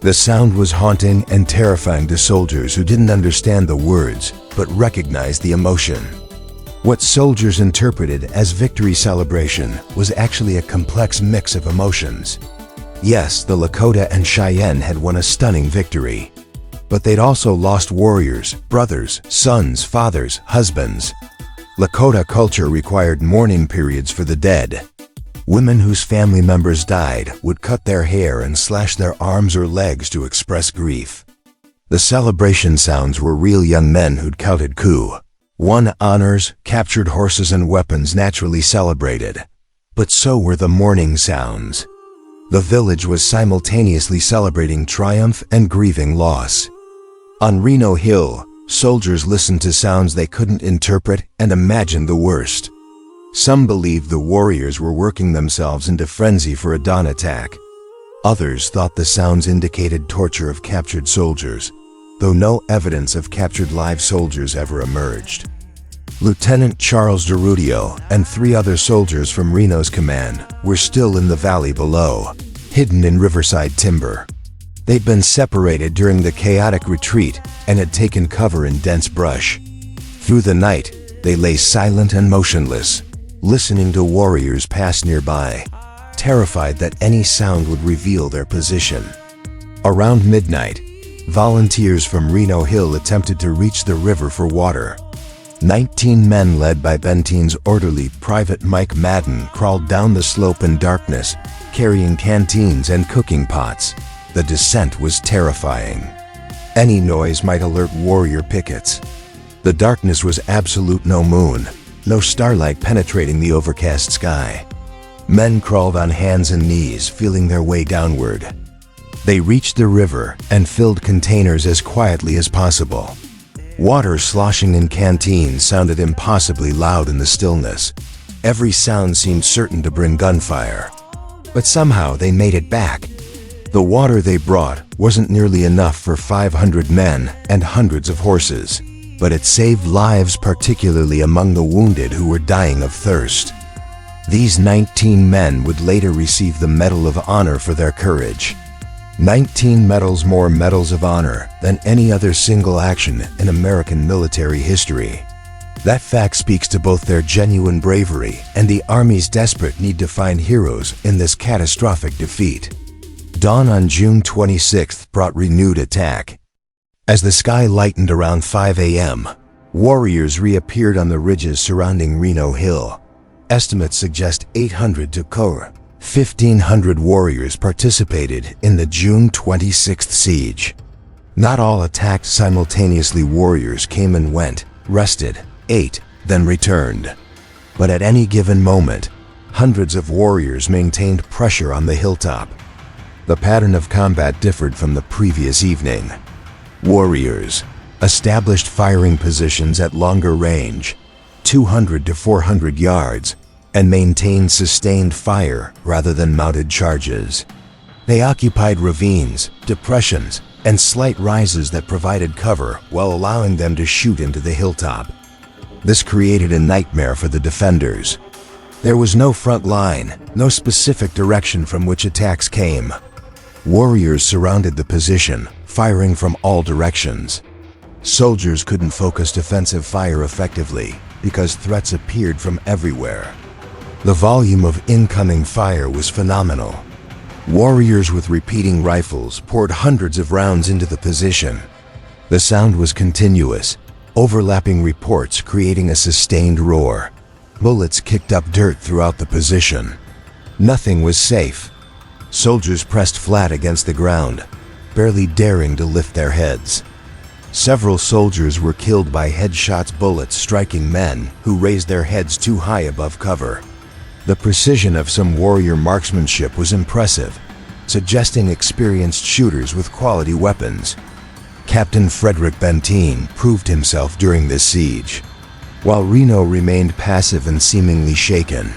The sound was haunting and terrifying to soldiers who didn't understand the words, but recognized the emotion. What soldiers interpreted as victory celebration was actually a complex mix of emotions. Yes, the Lakota and Cheyenne had won a stunning victory, but they'd also lost warriors, brothers, sons, fathers, husbands. Lakota culture required mourning periods for the dead. Women whose family members died would cut their hair and slash their arms or legs to express grief. The celebration sounds were real young men who'd counted coup, won honors, captured horses and weapons, naturally celebrated. But so were the mourning sounds. The village was simultaneously celebrating triumph and grieving loss. On Reno Hill, soldiers listened to sounds they couldn't interpret and imagined the worst. Some believed the warriors were working themselves into frenzy for a dawn attack. Others thought the sounds indicated torture of captured soldiers, though no evidence of captured live soldiers ever emerged. Lieutenant Charles DeRudio and 3 other soldiers from Reno's command were still in the valley below, hidden in riverside timber. They'd been separated during the chaotic retreat and had taken cover in dense brush. Through the night, they lay silent and motionless, listening to warriors pass nearby, terrified that any sound would reveal their position. Around midnight, volunteers from Reno Hill attempted to reach the river for water. 19 men led by Benteen's orderly, Private Mike Madden, crawled down the slope in darkness, carrying canteens and cooking pots. The descent was terrifying. Any noise might alert warrior pickets. The darkness was absolute, no moon, no starlight penetrating the overcast sky. Men crawled on hands and knees, feeling their way downward. They reached the river and filled containers as quietly as possible. Water sloshing in canteens sounded impossibly loud in the stillness. Every sound seemed certain to bring gunfire. But somehow they made it back. The water they brought wasn't nearly enough for 500 men and hundreds of horses, but it saved lives, particularly among the wounded who were dying of thirst. These 19 men would later receive the Medal of Honor for their courage. 19 medals, more medals of honor than any other single action in American military history. That fact speaks to both their genuine bravery and the Army's desperate need to find heroes in this catastrophic defeat. Dawn on June 26th brought renewed attack. As the sky lightened around 5 a.m., warriors reappeared on the ridges surrounding Reno Hill. Estimates suggest 800 to 1,500 warriors participated in the June 26th siege. Not all attacked simultaneously. Warriors came and went, rested, ate, then returned. But at any given moment, hundreds of warriors maintained pressure on the hilltop. The pattern of combat differed from the previous evening. Warriors established firing positions at longer range, 200 to 400 yards, and maintained sustained fire rather than mounted charges. They occupied ravines, depressions, and slight rises that provided cover while allowing them to shoot into the hilltop. This created a nightmare for the defenders. There was no front line, no specific direction from which attacks came. Warriors surrounded the position, firing from all directions. Soldiers couldn't focus defensive fire effectively because threats appeared from everywhere. The volume of incoming fire was phenomenal. Warriors with repeating rifles poured hundreds of rounds into the position. The sound was continuous, overlapping reports creating a sustained roar. Bullets kicked up dirt throughout the position. Nothing was safe. Soldiers pressed flat against the ground, barely daring to lift their heads. Several soldiers were killed by headshots, bullets striking men who raised their heads too high above cover. The precision of some warrior marksmanship was impressive, suggesting experienced shooters with quality weapons. Captain Frederick Benteen proved himself during this siege. While Reno remained passive and seemingly shaken,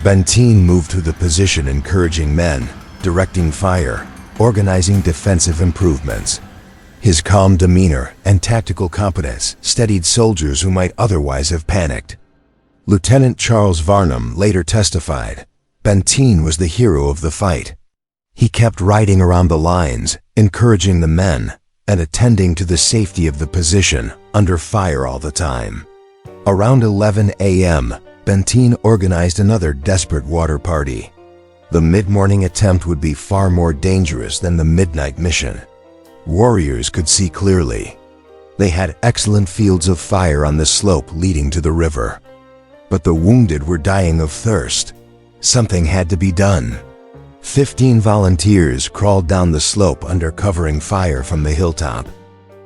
Benteen moved to the position, encouraging men, directing fire, organizing defensive improvements. His calm demeanor and tactical competence steadied soldiers who might otherwise have panicked. Lieutenant Charles Varnum later testified, "Benteen was the hero of the fight. He kept riding around the lines, encouraging the men, and attending to the safety of the position under fire all the time." Around 11 a.m., Benteen organized another desperate water party. The mid-morning attempt would be far more dangerous than the midnight mission. Warriors could see clearly. They had excellent fields of fire on the slope leading to the river. But the wounded were dying of thirst. Something had to be done. 15 volunteers crawled down the slope under covering fire from the hilltop.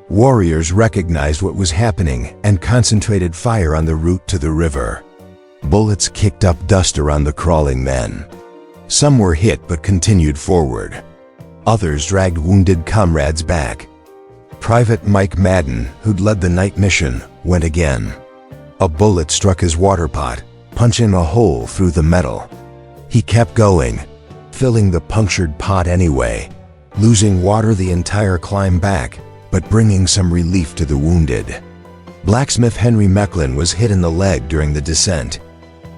Warriors recognized what was happening and concentrated fire on the route to the river. Bullets kicked up dust around the crawling men. Some were hit but continued forward. Others dragged wounded comrades back. Private Mike Madden, who'd led the night mission, went again. A bullet struck his water pot, punching a hole through the metal. He kept going, filling the punctured pot anyway, losing water the entire climb back, but bringing some relief to the wounded. Blacksmith Henry Mecklin was hit in the leg during the descent.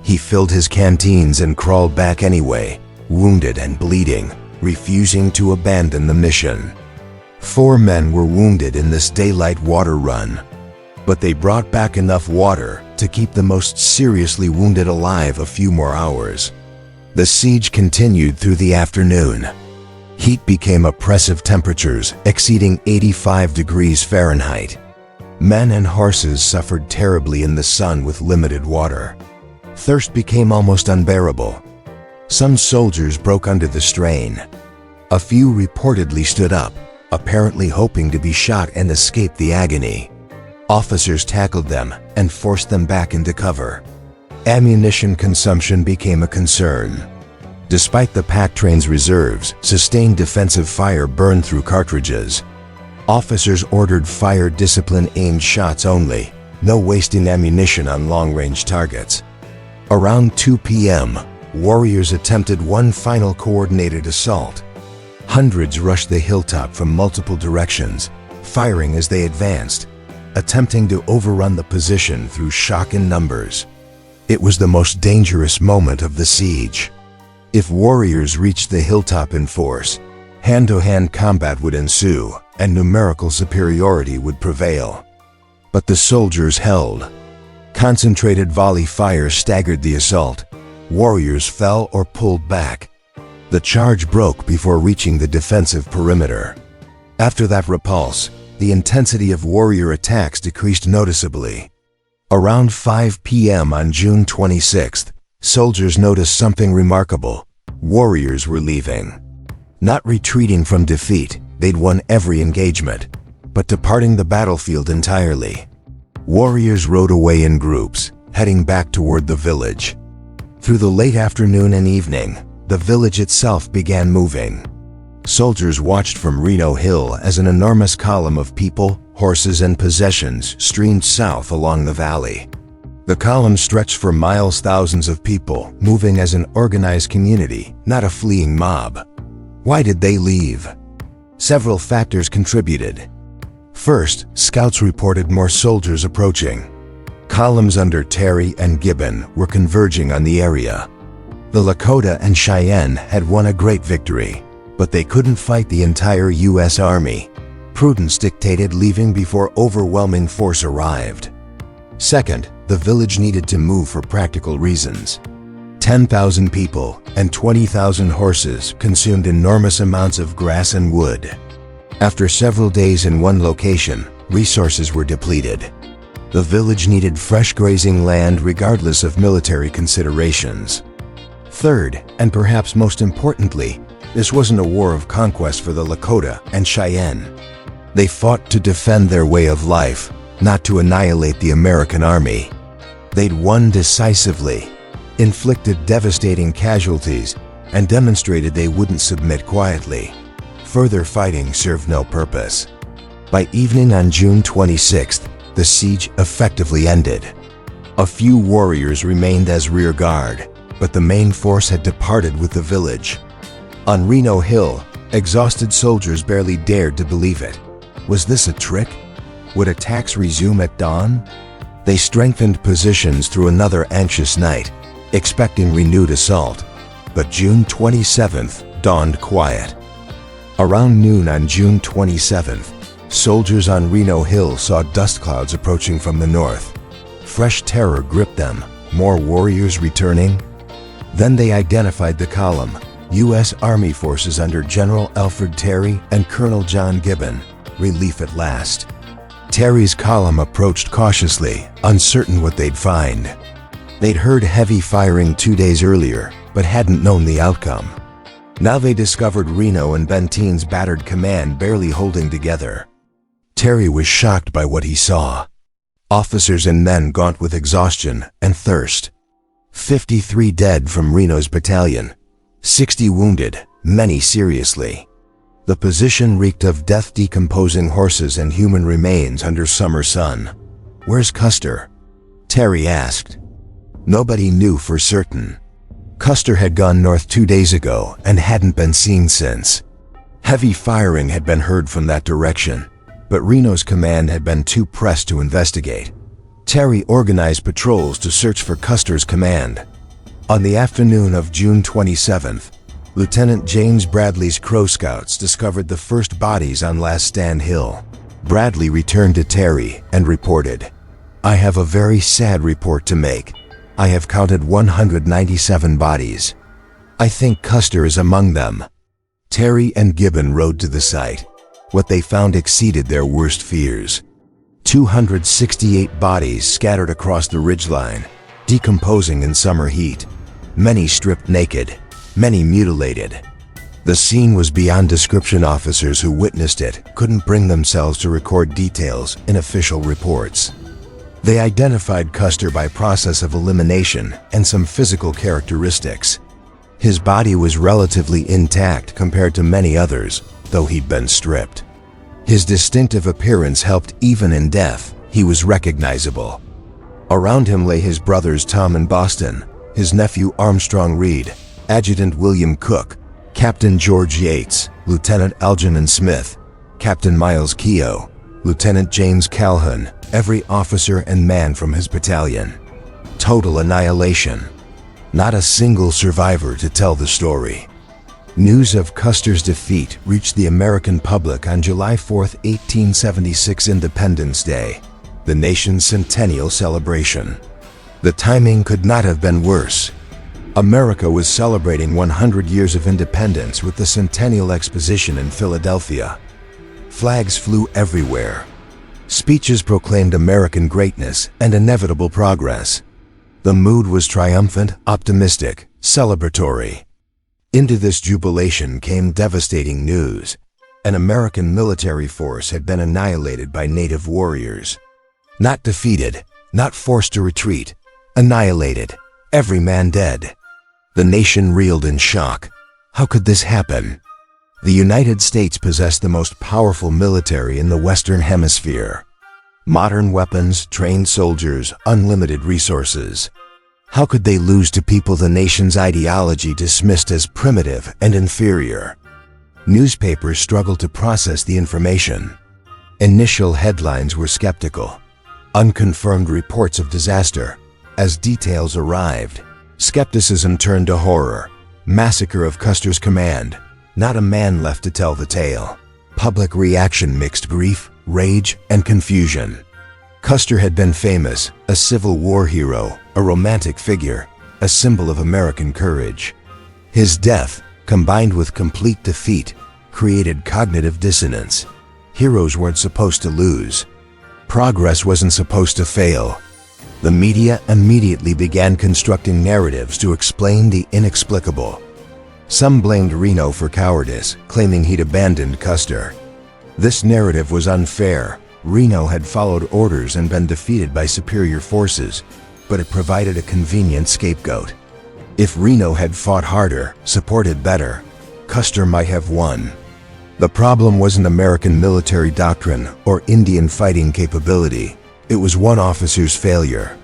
He filled his canteens and crawled back anyway, wounded and bleeding, refusing to abandon the mission. 4 men were wounded in this daylight water run, but they brought back enough water to keep the most seriously wounded alive a few more hours. The siege continued through the afternoon. Heat became oppressive, temperatures exceeding 85 degrees Fahrenheit. Men and horses suffered terribly in the sun with limited water. Thirst became almost unbearable. Some soldiers broke under the strain. A few reportedly stood up, apparently hoping to be shot and escape the agony. Officers tackled them and forced them back into cover. Ammunition consumption became a concern. Despite the pack train's reserves, sustained defensive fire burned through cartridges. Officers ordered fire discipline aimed shots only, no wasting ammunition on long-range targets. Around 2 p.m., warriors attempted one final coordinated assault. Hundreds rushed the hilltop from multiple directions, firing as they advanced, attempting to overrun the position through shock in numbers. It was the most dangerous moment of the siege. If warriors reached the hilltop in force, hand-to-hand combat would ensue and numerical superiority would prevail. But the soldiers held. Concentrated volley fire staggered the assault. Warriors fell or pulled back. The charge broke before reaching the defensive perimeter. After that repulse, the intensity of warrior attacks decreased noticeably. Around 5 p.m. on June 26th, soldiers noticed something remarkable. Warriors were leaving. Not retreating from defeat, they'd won every engagement, but departing the battlefield entirely. Warriors rode away in groups, heading back toward the village. Through the late afternoon and evening, the village itself began moving. Soldiers watched from Reno Hill as an enormous column of people, horses, and possessions streamed south along the valley. The column stretched for miles, thousands of people, moving as an organized community, not a fleeing mob. Why did they leave? Several factors contributed. First, scouts reported more soldiers approaching. Columns under Terry and Gibbon were converging on the area. The Lakota and Cheyenne had won a great victory, but they couldn't fight the entire U.S. Army. Prudence dictated leaving before overwhelming force arrived. Second, the village needed to move for practical reasons. 10,000 people and 20,000 horses consumed enormous amounts of grass and wood. After several days in one location, resources were depleted. The village needed fresh grazing land regardless of military considerations. Third, and perhaps most importantly, this wasn't a war of conquest for the Lakota and Cheyenne. They fought to defend their way of life, not to annihilate the American army. They'd won decisively, inflicted devastating casualties, and demonstrated they wouldn't submit quietly. Further fighting served no purpose. By evening on June 26th, the siege effectively ended. A few warriors remained as rear guard, but the main force had departed with the village. On Reno Hill, exhausted soldiers barely dared to believe it. Was this a trick? Would attacks resume at dawn? They strengthened positions through another anxious night, expecting renewed assault. But June 27th dawned quiet. Around noon on June 27th, soldiers on Reno Hill saw dust clouds approaching from the north. Fresh terror gripped them, more warriors returning. Then they identified the column, U.S. Army forces under General Alfred Terry and Colonel John Gibbon. Relief at last. Terry's column approached cautiously, uncertain what they'd find. They'd heard heavy firing 2 days earlier, but hadn't known the outcome. Now they discovered Reno and Benteen's battered command barely holding together. Terry was shocked by what he saw. Officers and men gaunt with exhaustion and thirst. 53 dead from Reno's battalion. 60 wounded, many seriously. The position reeked of death-decomposing horses and human remains under summer sun. "Where's Custer?" Terry asked. Nobody knew for certain. Custer had gone north 2 days ago and hadn't been seen since. Heavy firing had been heard from that direction, but Reno's command had been too pressed to investigate. Terry organized patrols to search for Custer's command. On the afternoon of June 27th, Lieutenant James Bradley's Crow Scouts discovered the first bodies on Last Stand Hill. Bradley returned to Terry and reported, "I have a very sad report to make. I have counted 197 bodies. I think Custer is among them." Terry and Gibbon rode to the site. What they found exceeded their worst fears. 268 bodies scattered across the ridgeline, decomposing in summer heat. Many stripped naked, many mutilated. The scene was beyond description. Officers who witnessed it couldn't bring themselves to record details in official reports. They identified Custer by process of elimination and some physical characteristics. His body was relatively intact compared to many others, though he'd been stripped. His distinctive appearance helped even in death. He was recognizable. Around him lay his brothers Tom and Boston, his nephew Armstrong Reed, Adjutant William Cook, Captain George Yates, Lieutenant Algernon Smith, Captain Miles Keogh, Lieutenant James Calhoun, every officer and man from his battalion. Total annihilation. Not a single survivor to tell the story. News of Custer's defeat reached the American public on July 4, 1876, Independence Day, the nation's centennial celebration. The timing could not have been worse. America was celebrating 100 years of independence with the Centennial Exposition in Philadelphia. Flags flew everywhere. Speeches proclaimed American greatness and inevitable progress. The mood was triumphant, optimistic, celebratory. Into this jubilation came devastating news. An American military force had been annihilated by native warriors. Not defeated, not forced to retreat, annihilated, every man dead. The nation reeled in shock. How could this happen? The United States possessed the most powerful military in the Western Hemisphere. Modern weapons, trained soldiers, unlimited resources. How could they lose to people the nation's ideology dismissed as primitive and inferior? Newspapers struggled to process the information. Initial headlines were skeptical. Unconfirmed reports of disaster. As details arrived, skepticism turned to horror. Massacre of Custer's command. Not a man left to tell the tale. Public reaction mixed grief, rage, and confusion. Custer had been famous, a Civil War hero, a romantic figure, a symbol of American courage. His death, combined with complete defeat, created cognitive dissonance. Heroes weren't supposed to lose. Progress wasn't supposed to fail. The media immediately began constructing narratives to explain the inexplicable. Some blamed Reno for cowardice, claiming he'd abandoned Custer. This narrative was unfair. Reno had followed orders and been defeated by superior forces, but it provided a convenient scapegoat. If Reno had fought harder, supported better, Custer might have won. The problem wasn't American military doctrine or Indian fighting capability. It was one officer's failure.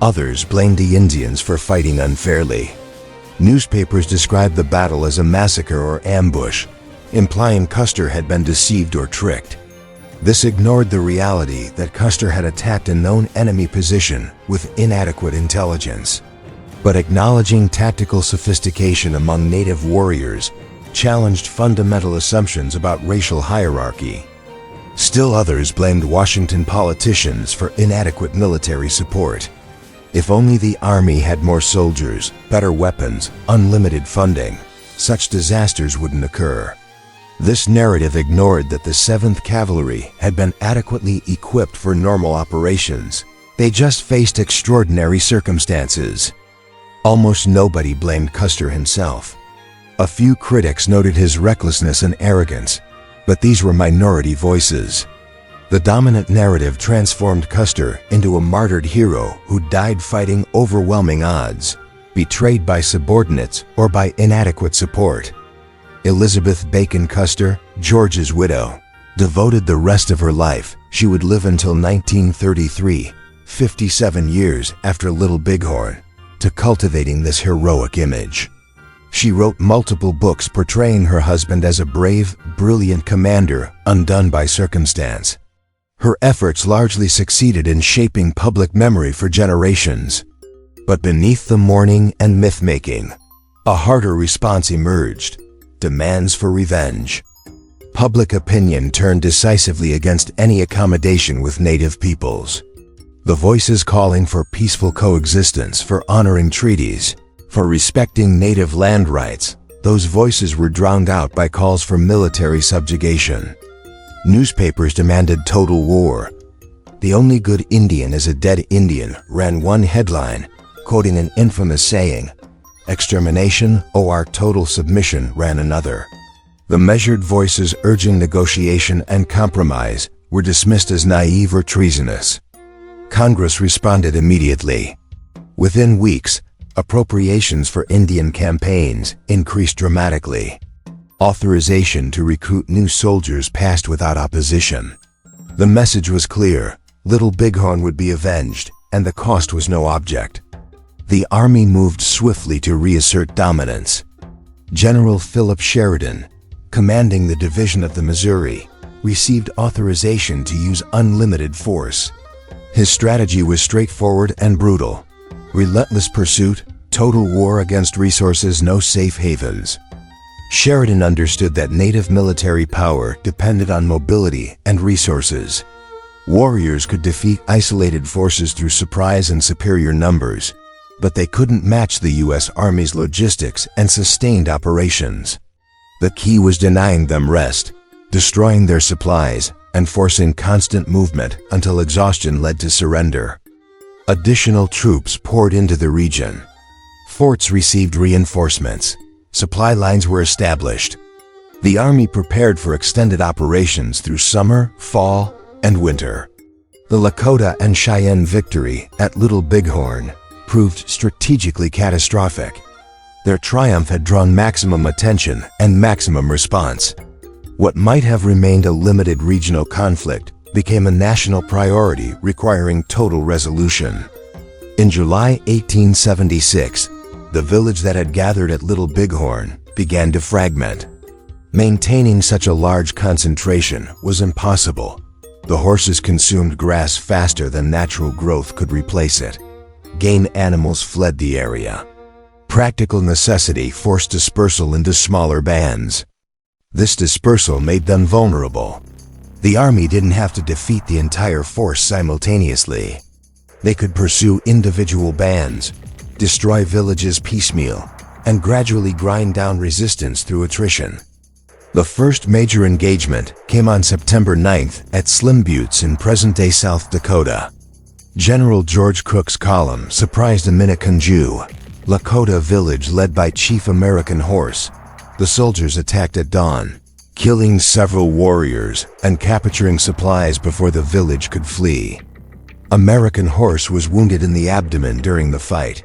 Others blamed the Indians for fighting unfairly. Newspapers described the battle as a massacre or ambush, implying Custer had been deceived or tricked. This ignored the reality that Custer had attacked a known enemy position with inadequate intelligence. But acknowledging tactical sophistication among native warriors challenged fundamental assumptions about racial hierarchy. Still others blamed Washington politicians for inadequate military support. If only the Army had more soldiers, better weapons, unlimited funding, such disasters wouldn't occur. This narrative ignored that the 7th Cavalry had been adequately equipped for normal operations. They just faced extraordinary circumstances. Almost nobody blamed Custer himself. A few critics noted his recklessness and arrogance, but these were minority voices. The dominant narrative transformed Custer into a martyred hero who died fighting overwhelming odds, betrayed by subordinates or by inadequate support. Elizabeth Bacon Custer, George's widow, devoted the rest of her life. She would live until 1933, 57 years after Little Bighorn, to cultivating this heroic image. She wrote multiple books portraying her husband as a brave, brilliant commander undone by circumstance. Her efforts largely succeeded in shaping public memory for generations. But beneath the mourning and myth-making, a harder response emerged: demands for revenge. Public opinion turned decisively against any accommodation with native peoples. The voices calling for peaceful coexistence, for honoring treaties, for respecting native land rights, those voices were drowned out by calls for military subjugation. Newspapers demanded total war. "The only good Indian is a dead Indian," ran one headline, quoting an infamous saying. "Extermination or total submission," ran another. The measured voices urging negotiation and compromise were dismissed as naive or treasonous. Congress responded immediately. Within weeks, appropriations for Indian campaigns increased dramatically. Authorization to recruit new soldiers passed without opposition. The message was clear: Little Bighorn would be avenged, and the cost was no object. The Army moved swiftly to reassert dominance. General Philip Sheridan, commanding the Division of the Missouri, received authorization to use unlimited force. His strategy was straightforward and brutal: relentless pursuit, total war against resources, no safe havens. Sheridan understood that native military power depended on mobility and resources. Warriors could defeat isolated forces through surprise and superior numbers, but they couldn't match the U.S. Army's logistics and sustained operations. The key was denying them rest, destroying their supplies, and forcing constant movement until exhaustion led to surrender. Additional troops poured into the region. Forts received reinforcements. Supply lines were established. The Army prepared for extended operations through summer, fall, and winter. The Lakota and Cheyenne victory at Little Bighorn proved strategically catastrophic. Their triumph had drawn maximum attention and maximum response. What might have remained a limited regional conflict became a national priority requiring total resolution. In July 1876, the village that had gathered at Little Bighorn began to fragment. Maintaining such a large concentration was impossible. The horses consumed grass faster than natural growth could replace it. Game animals fled the area. Practical necessity forced dispersal into smaller bands. This dispersal made them vulnerable. The Army didn't have to defeat the entire force simultaneously. They could pursue individual bands, destroy villages piecemeal, and gradually grind down resistance through attrition. The first major engagement came on September 9th at Slim Buttes in present-day South Dakota. General George Crook's column surprised a Minneconjou, Lakota village led by Chief American Horse. The soldiers attacked at dawn, killing several warriors and capturing supplies before the village could flee. American Horse was wounded in the abdomen during the fight.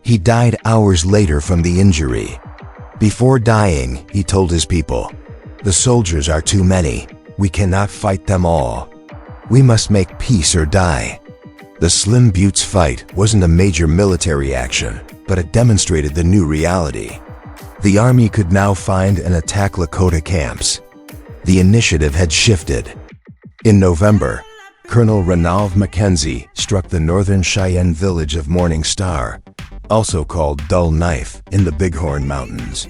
He died hours later from the injury. Before dying, he told his people, "The soldiers are too many. We cannot fight them all. We must make peace or die." The Slim Buttes fight wasn't a major military action, but it demonstrated the new reality. The Army could now find and attack Lakota camps. The initiative had shifted. In November, Colonel Ranalph Mackenzie struck the northern Cheyenne village of Morning Star, also called Dull Knife, in the Bighorn Mountains.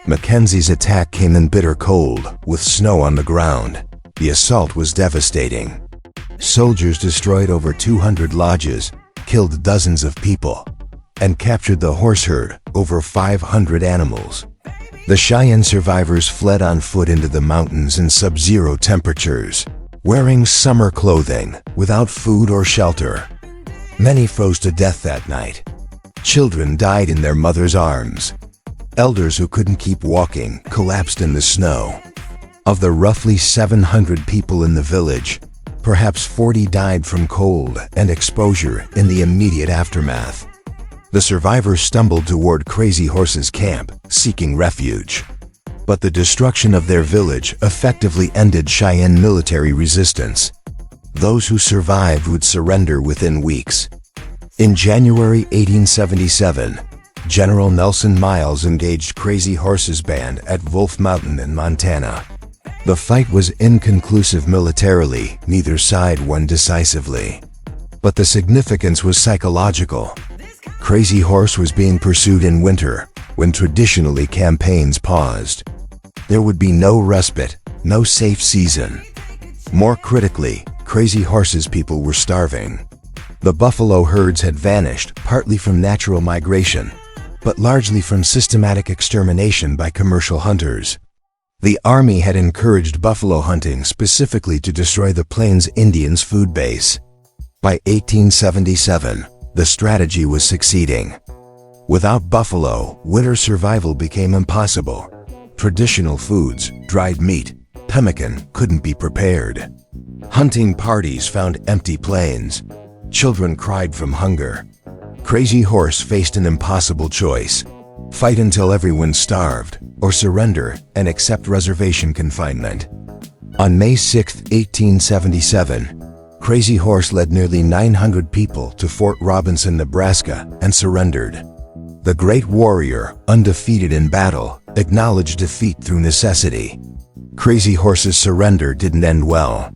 Mackenzie's attack came in bitter cold, with snow on the ground. The assault was devastating. Soldiers destroyed over 200 lodges, killed dozens of people, and captured the horse herd, over 500 animals. The Cheyenne survivors fled on foot into the mountains in sub-zero temperatures, wearing summer clothing, without food or shelter. Many froze to death that night. Children died in their mothers' arms. Elders who couldn't keep walking collapsed in the snow. Of the roughly 700 people in the village, perhaps 40 died from cold and exposure in the immediate aftermath. The survivors stumbled toward Crazy Horse's camp, seeking refuge. But the destruction of their village effectively ended Cheyenne military resistance. Those who survived would surrender within weeks. In January 1877, General Nelson Miles engaged Crazy Horse's band at Wolf Mountain in Montana. The fight was inconclusive militarily, neither side won decisively. But the significance was psychological. Crazy Horse was being pursued in winter, when traditionally campaigns paused. There would be no respite, no safe season. More critically, Crazy Horse's people were starving. The buffalo herds had vanished, partly from natural migration, but largely from systematic extermination by commercial hunters. The Army had encouraged buffalo hunting specifically to destroy the Plains Indians' food base. By 1877, the strategy was succeeding. Without buffalo, winter survival became impossible. Traditional foods, dried meat, pemmican, couldn't be prepared. Hunting parties found empty plains. Children cried from hunger. Crazy Horse faced an impossible choice: fight until everyone starved, or surrender and accept reservation confinement. On May 6, 1877, Crazy Horse led nearly 900 people to Fort Robinson, Nebraska, and surrendered. The great warrior, undefeated in battle, acknowledged defeat through necessity. Crazy Horse's surrender didn't end well.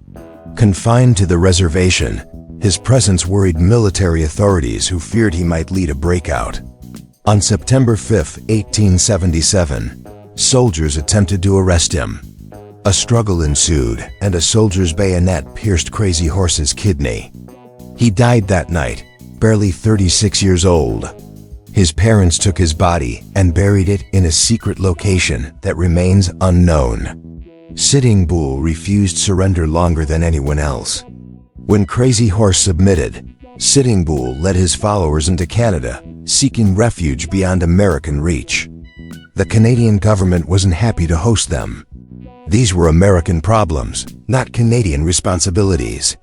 Confined to the reservation, his presence worried military authorities who feared he might lead a breakout. On September 5, 1877, soldiers attempted to arrest him. A struggle ensued, and a soldier's bayonet pierced Crazy Horse's kidney. He died that night, barely 36 years old. His parents took his body and buried it in a secret location that remains unknown. Sitting Bull refused surrender longer than anyone else. When Crazy Horse submitted, Sitting Bull led his followers into Canada, seeking refuge beyond American reach. The Canadian government wasn't happy to host them. These were American problems, not Canadian responsibilities.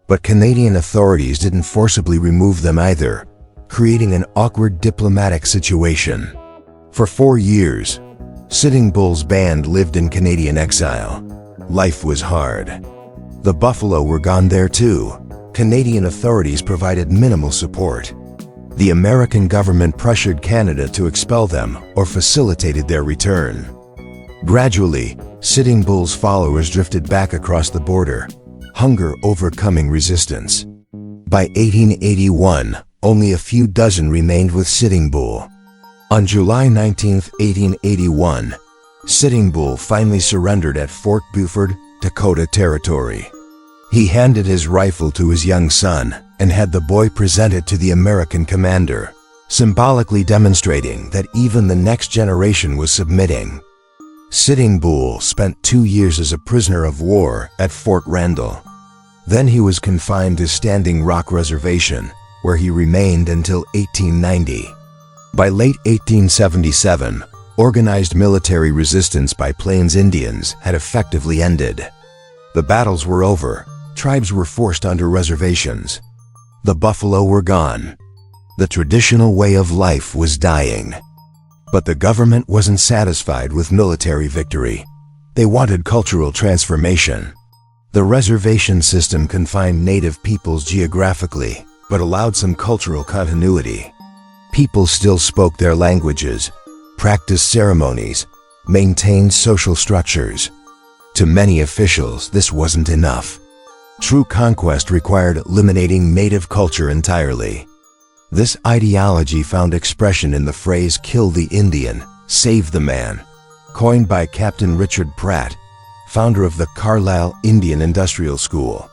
But Canadian authorities didn't forcibly remove them either, creating an awkward diplomatic situation. For 4 years, Sitting Bull's band lived in Canadian exile. Life was hard. The buffalo were gone there too. Canadian authorities provided minimal support. The American government pressured Canada to expel them or facilitated their return. Gradually, Sitting Bull's followers drifted back across the border, hunger overcoming resistance. By 1881, only a few dozen remained with Sitting Bull. On July 19, 1881, Sitting Bull finally surrendered at Fort Buford, Dakota Territory. He handed his rifle to his young son and had the boy present it to the American commander, symbolically demonstrating that even the next generation was submitting. Sitting Bull spent 2 years as a prisoner of war at Fort Randall. Then he was confined to Standing Rock Reservation, where he remained until 1890. By late 1877, organized military resistance by Plains Indians had effectively ended. The battles were over. Tribes were forced onto reservations. The buffalo were gone. The traditional way of life was dying. But the government wasn't satisfied with military victory. They wanted cultural transformation. The reservation system confined native peoples geographically, but allowed some cultural continuity. People still spoke their languages, practiced ceremonies, maintained social structures. To many officials, this wasn't enough. True conquest required eliminating native culture entirely. This ideology found expression in the phrase "kill the Indian, save the man," coined by Captain Richard Pratt, founder of the Carlisle Indian Industrial School.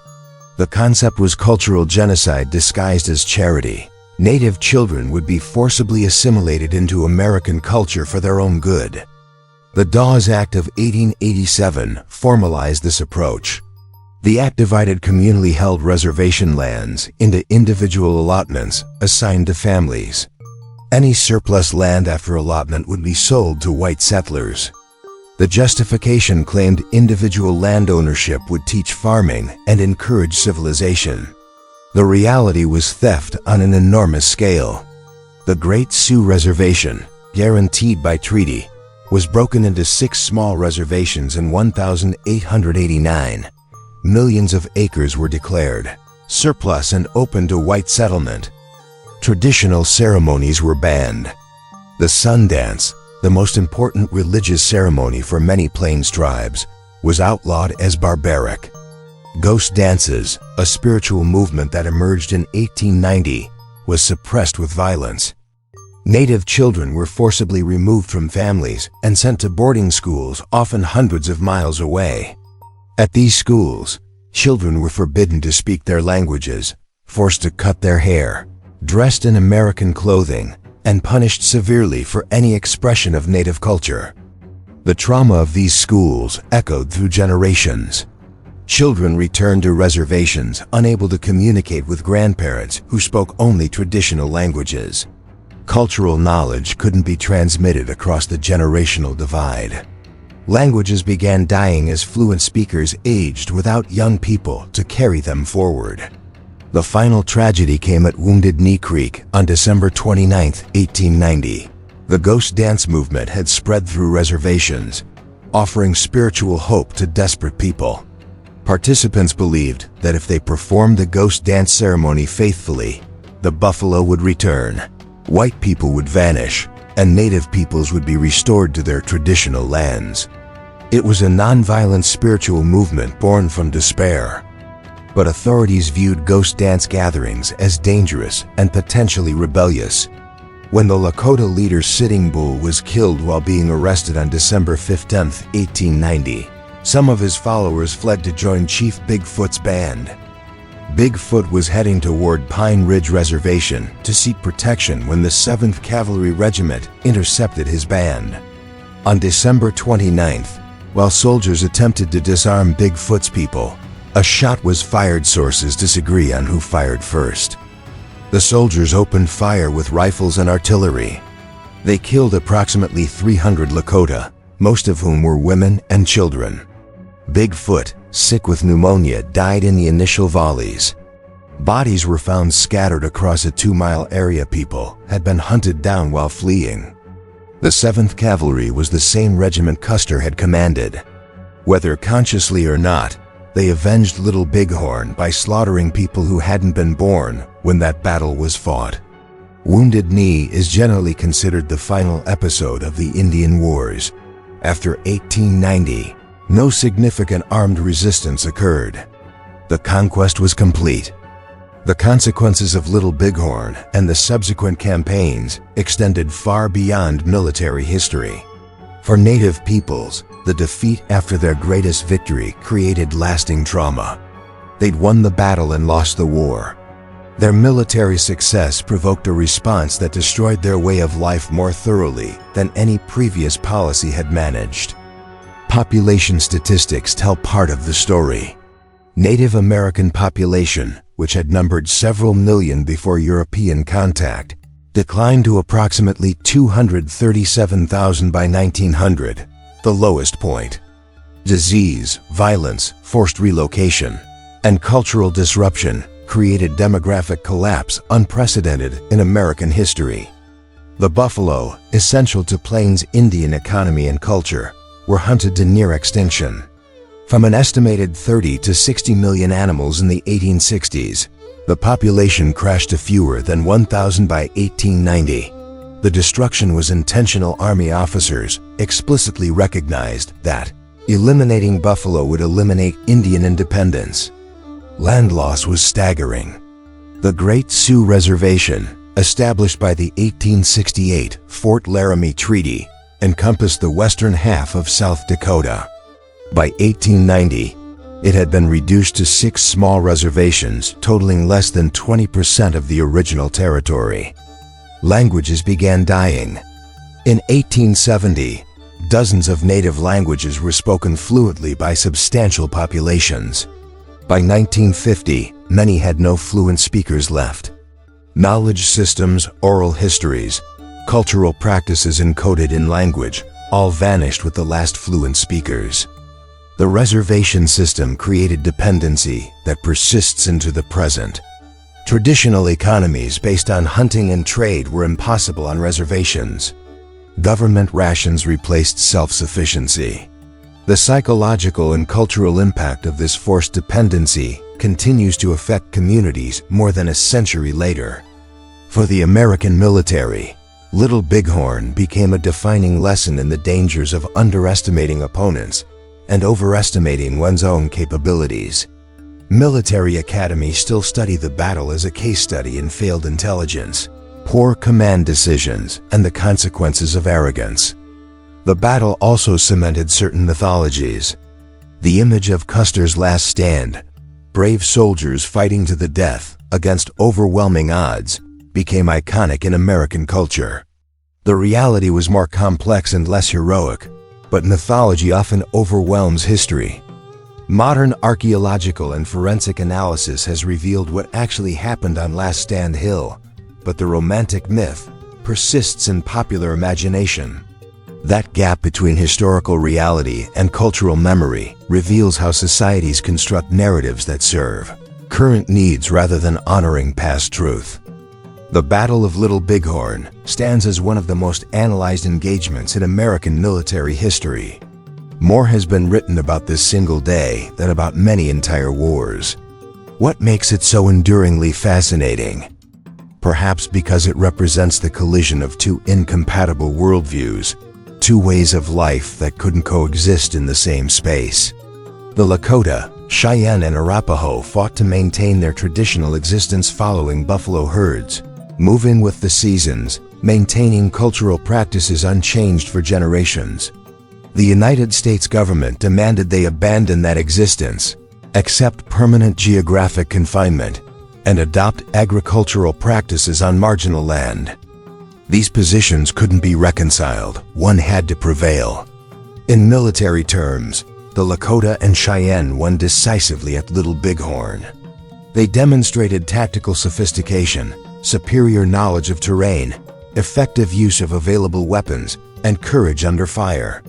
The concept was cultural genocide disguised as charity. Native children would be forcibly assimilated into American culture for their own good. The Dawes Act of 1887 formalized this approach. The act divided communally held reservation lands into individual allotments assigned to families. Any surplus land after allotment would be sold to white settlers. The justification claimed individual land ownership would teach farming and encourage civilization. The reality was theft on an enormous scale. The Great Sioux Reservation, guaranteed by treaty, was broken into 6 small reservations in 1889. Millions of acres were declared surplus and open to white settlement. Traditional ceremonies were banned. The sun dance, the most important religious ceremony for many Plains tribes, was outlawed as barbaric. Ghost dances, a spiritual movement that emerged in 1890, was suppressed with violence. Native children were forcibly removed from families and sent to boarding schools often hundreds of miles away. At these schools, children were forbidden to speak their languages, forced to cut their hair, dressed in American clothing, and punished severely for any expression of native culture. The trauma of these schools echoed through generations. Children returned to reservations unable to communicate with grandparents who spoke only traditional languages. Cultural knowledge couldn't be transmitted across the generational divide. Languages began dying as fluent speakers aged without young people to carry them forward. The final tragedy came at Wounded Knee Creek on December 29, 1890. The ghost dance movement had spread through reservations, offering spiritual hope to desperate people. Participants believed that if they performed the ghost dance ceremony faithfully, the buffalo would return, white people would vanish, and native peoples would be restored to their traditional lands. It was a nonviolent spiritual movement born from despair. But authorities viewed ghost dance gatherings as dangerous and potentially rebellious. When the Lakota leader Sitting Bull was killed while being arrested on December 15, 1890, some of his followers fled to join Chief Bigfoot's band. Bigfoot was heading toward Pine Ridge Reservation to seek protection when the 7th Cavalry Regiment intercepted his band. On December 29th, while soldiers attempted to disarm Bigfoot's people, a shot was fired. Sources disagree on who fired first. The soldiers opened fire with rifles and artillery. They killed approximately 300 Lakota, most of whom were women and children. Bigfoot, sick with pneumonia, died in the initial volleys. Bodies were found scattered across a 2-mile area. People had been hunted down while fleeing. The 7th Cavalry was the same regiment Custer had commanded. Whether consciously or not, they avenged Little Bighorn by slaughtering people who hadn't been born when that battle was fought. Wounded Knee is generally considered the final episode of the Indian Wars. After 1890, no significant armed resistance occurred. The conquest was complete. The consequences of Little Bighorn and the subsequent campaigns extended far beyond military history. For Native peoples, the defeat after their greatest victory created lasting trauma. They'd won the battle and lost the war. Their military success provoked a response that destroyed their way of life more thoroughly than any previous policy had managed. Population statistics tell part of the story. Native American population, which had numbered several million before European contact, declined to approximately 237,000 by 1900, the lowest point. Disease, violence, forced relocation, and cultural disruption created demographic collapse unprecedented in American history. The buffalo, essential to Plains Indian economy and culture, were hunted to near extinction. From an estimated 30 to 60 million animals in the 1860s, The population crashed to fewer than 1,000 by 1890. The destruction was intentional. Army officers explicitly recognized that eliminating buffalo would eliminate Indian independence. Land loss was staggering. The Great Sioux Reservation, established by the 1868 Fort Laramie Treaty, encompassed the western half of South Dakota. By 1890, it had been reduced to 6 small reservations totaling less than 20% of the original territory. Languages began dying. In 1870, dozens of native languages were spoken fluently by substantial populations. By 1950, many had no fluent speakers left. Knowledge systems, oral histories, cultural practices encoded in language all vanished with the last fluent speakers. The reservation system created dependency that persists into the present. Traditional economies based on hunting and trade were impossible on reservations. Government rations replaced self-sufficiency. The psychological and cultural impact of this forced dependency continues to affect communities more than a century later. For the American military, Little Bighorn became a defining lesson in the dangers of underestimating opponents and overestimating one's own capabilities. Military academies still study the battle as a case study in failed intelligence, poor command decisions, and the consequences of arrogance. The battle also cemented certain mythologies. The image of Custer's last stand, brave soldiers fighting to the death against overwhelming odds, became iconic in American culture. The reality was more complex and less heroic, but mythology often overwhelms history. Modern archaeological and forensic analysis has revealed what actually happened on Last Stand Hill, but the romantic myth persists in popular imagination. That gap between historical reality and cultural memory reveals how societies construct narratives that serve current needs rather than honoring past truth. The Battle of Little Bighorn stands as one of the most analyzed engagements in American military history. More has been written about this single day than about many entire wars. What makes it so enduringly fascinating? Perhaps because it represents the collision of two incompatible worldviews, two ways of life that couldn't coexist in the same space. The Lakota, Cheyenne, and Arapaho fought to maintain their traditional existence following buffalo herds, moving with the seasons, maintaining cultural practices unchanged for generations. The United States government demanded they abandon that existence, accept permanent geographic confinement, and adopt agricultural practices on marginal land. These positions couldn't be reconciled. One had to prevail. In military terms, the Lakota and Cheyenne won decisively at Little Bighorn. They demonstrated tactical sophistication, superior knowledge of terrain, effective use of available weapons, and courage under fire.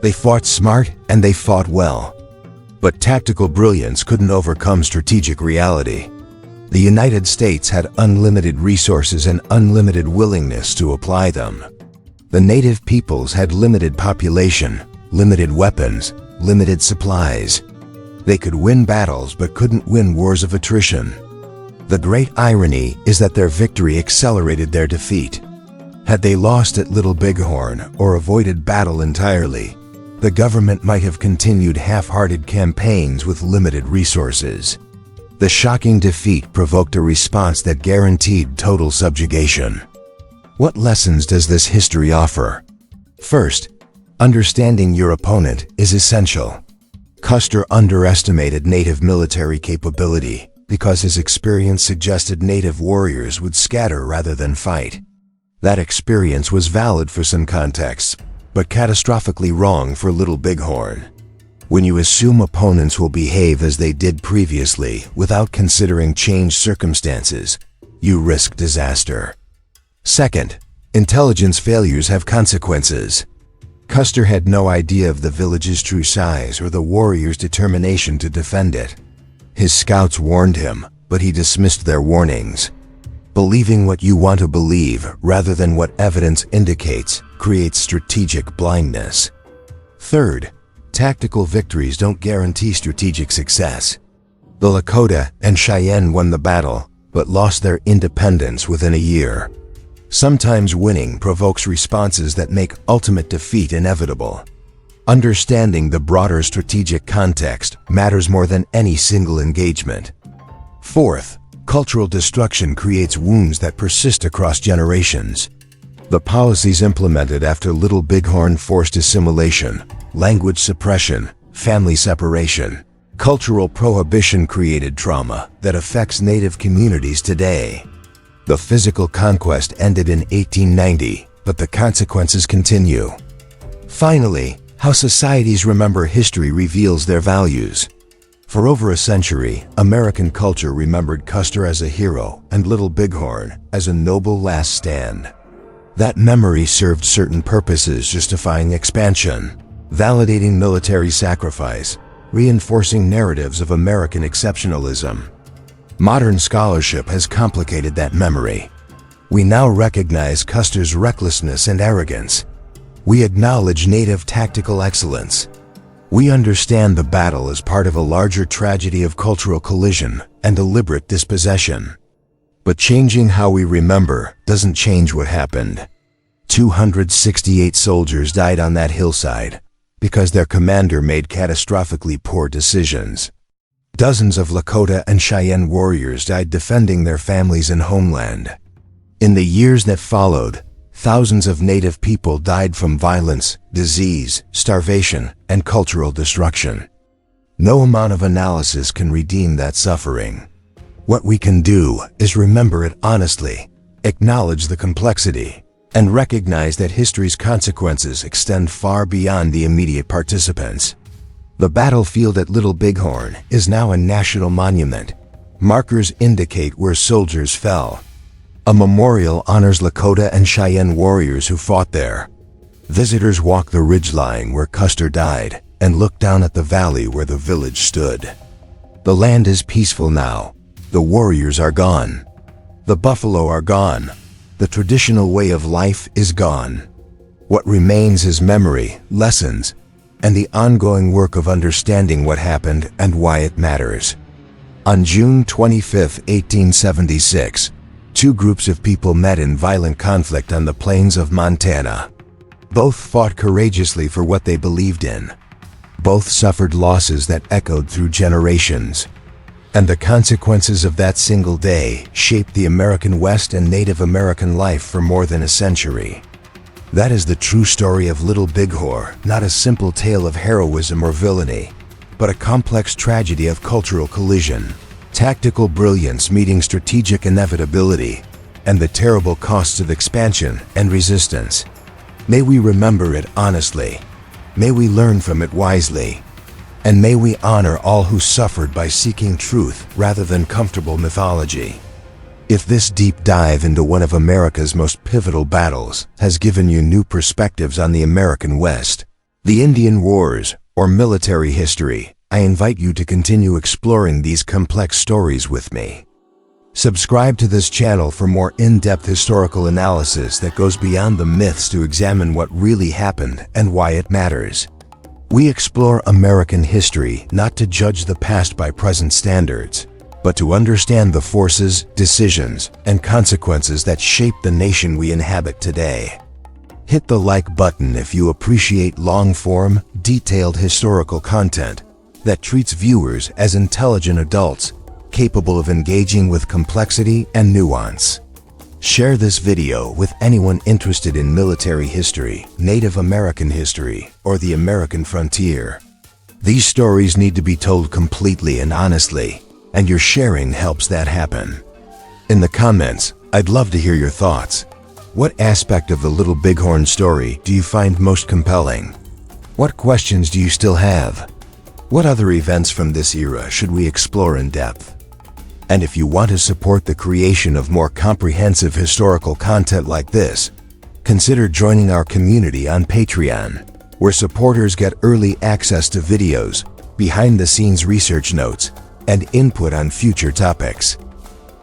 They fought smart and they fought well. But tactical brilliance couldn't overcome strategic reality. The United States had unlimited resources and unlimited willingness to apply them. The native peoples had limited population, limited weapons, limited supplies. They could win battles but couldn't win wars of attrition. The great irony is that their victory accelerated their defeat. Had they lost at Little Bighorn or avoided battle entirely, the government might have continued half-hearted campaigns with limited resources. The shocking defeat provoked a response that guaranteed total subjugation. What lessons does this history offer? First, understanding your opponent is essential. Custer underestimated native military capability because his experience suggested native warriors would scatter rather than fight. That experience was valid for some contexts, but catastrophically wrong for Little Bighorn. When you assume opponents will behave as they did previously without considering changed circumstances, you risk disaster. Second, intelligence failures have consequences. Custer had no idea of the village's true size or the warriors' determination to defend it. His scouts warned him, but he dismissed their warnings. Believing what you want to believe rather than what evidence indicates creates strategic blindness. Third, tactical victories don't guarantee strategic success. The Lakota and Cheyenne won the battle, but lost their independence within a year. Sometimes winning provokes responses that make ultimate defeat inevitable. Understanding the broader strategic context matters more than any single engagement. Fourth, cultural destruction creates wounds that persist across generations. The policies implemented after Little Bighorn forced assimilation, language suppression, family separation, cultural prohibition created trauma that affects Native communities today. The physical conquest ended in 1890, but the consequences continue. Finally, how societies remember history reveals their values. For over a century, American culture remembered Custer as a hero and Little Bighorn as a noble last stand. That memory served certain purposes, justifying expansion, validating military sacrifice, reinforcing narratives of American exceptionalism. Modern scholarship has complicated that memory. We now recognize Custer's recklessness and arrogance. We acknowledge Native tactical excellence. We understand the battle as part of a larger tragedy of cultural collision and deliberate dispossession. But changing how we remember doesn't change what happened. 268 soldiers died on that hillside because their commander made catastrophically poor decisions. Dozens of Lakota and Cheyenne warriors died defending their families and homeland. In the years that followed, thousands of Native people died from violence, disease, starvation, and cultural destruction. No amount of analysis can redeem that suffering. What we can do is remember it honestly, acknowledge the complexity, and recognize that history's consequences extend far beyond the immediate participants. The battlefield at Little Bighorn is now a national monument. Markers indicate where soldiers fell. A memorial honors Lakota and Cheyenne warriors who fought there. Visitors walk the ridgeline where Custer died and look down at the valley where the village stood. The land is peaceful now. The warriors are gone. The buffalo are gone. The traditional way of life is gone. What remains is memory, lessons, and the ongoing work of understanding what happened and why it matters. On June 25, 1876, two groups of people met in violent conflict on the plains of Montana. Both fought courageously for what they believed in. Both suffered losses that echoed through generations. And the consequences of that single day shaped the American West and Native American life for more than a century. That is the true story of Little Bighorn, not a simple tale of heroism or villainy, but a complex tragedy of cultural collision, tactical brilliance meeting strategic inevitability, and the terrible costs of expansion and resistance. May we remember it honestly. May we learn from it wisely. And may we honor all who suffered by seeking truth rather than comfortable mythology. If this deep dive into one of America's most pivotal battles has given you new perspectives on the American West, the Indian Wars, or military history, I invite you to continue exploring these complex stories with me. Subscribe to this channel for more in-depth historical analysis that goes beyond the myths to examine what really happened and why it matters. We explore American history not to judge the past by present standards, but to understand the forces, decisions, and consequences that shape the nation we inhabit today. Hit the like button if you appreciate long-form, detailed historical content that treats viewers as intelligent adults capable of engaging with complexity and nuance. Share this video with anyone interested in military history, Native American history, or the American frontier. These stories need to be told completely and honestly, and your sharing helps that happen. In the comments, I'd love to hear your thoughts. What aspect of the Little Bighorn story do you find most compelling? What questions do you still have? What other events from this era should we explore in depth? And if you want to support the creation of more comprehensive historical content like this, consider joining our community on Patreon, where supporters get early access to videos, behind-the-scenes research notes, and input on future topics.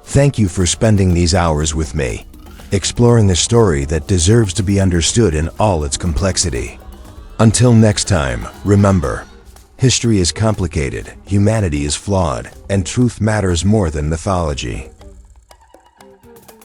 Thank you for spending these hours with me, exploring a story that deserves to be understood in all its complexity. Until next time, remember, history is complicated, humanity is flawed, and truth matters more than mythology.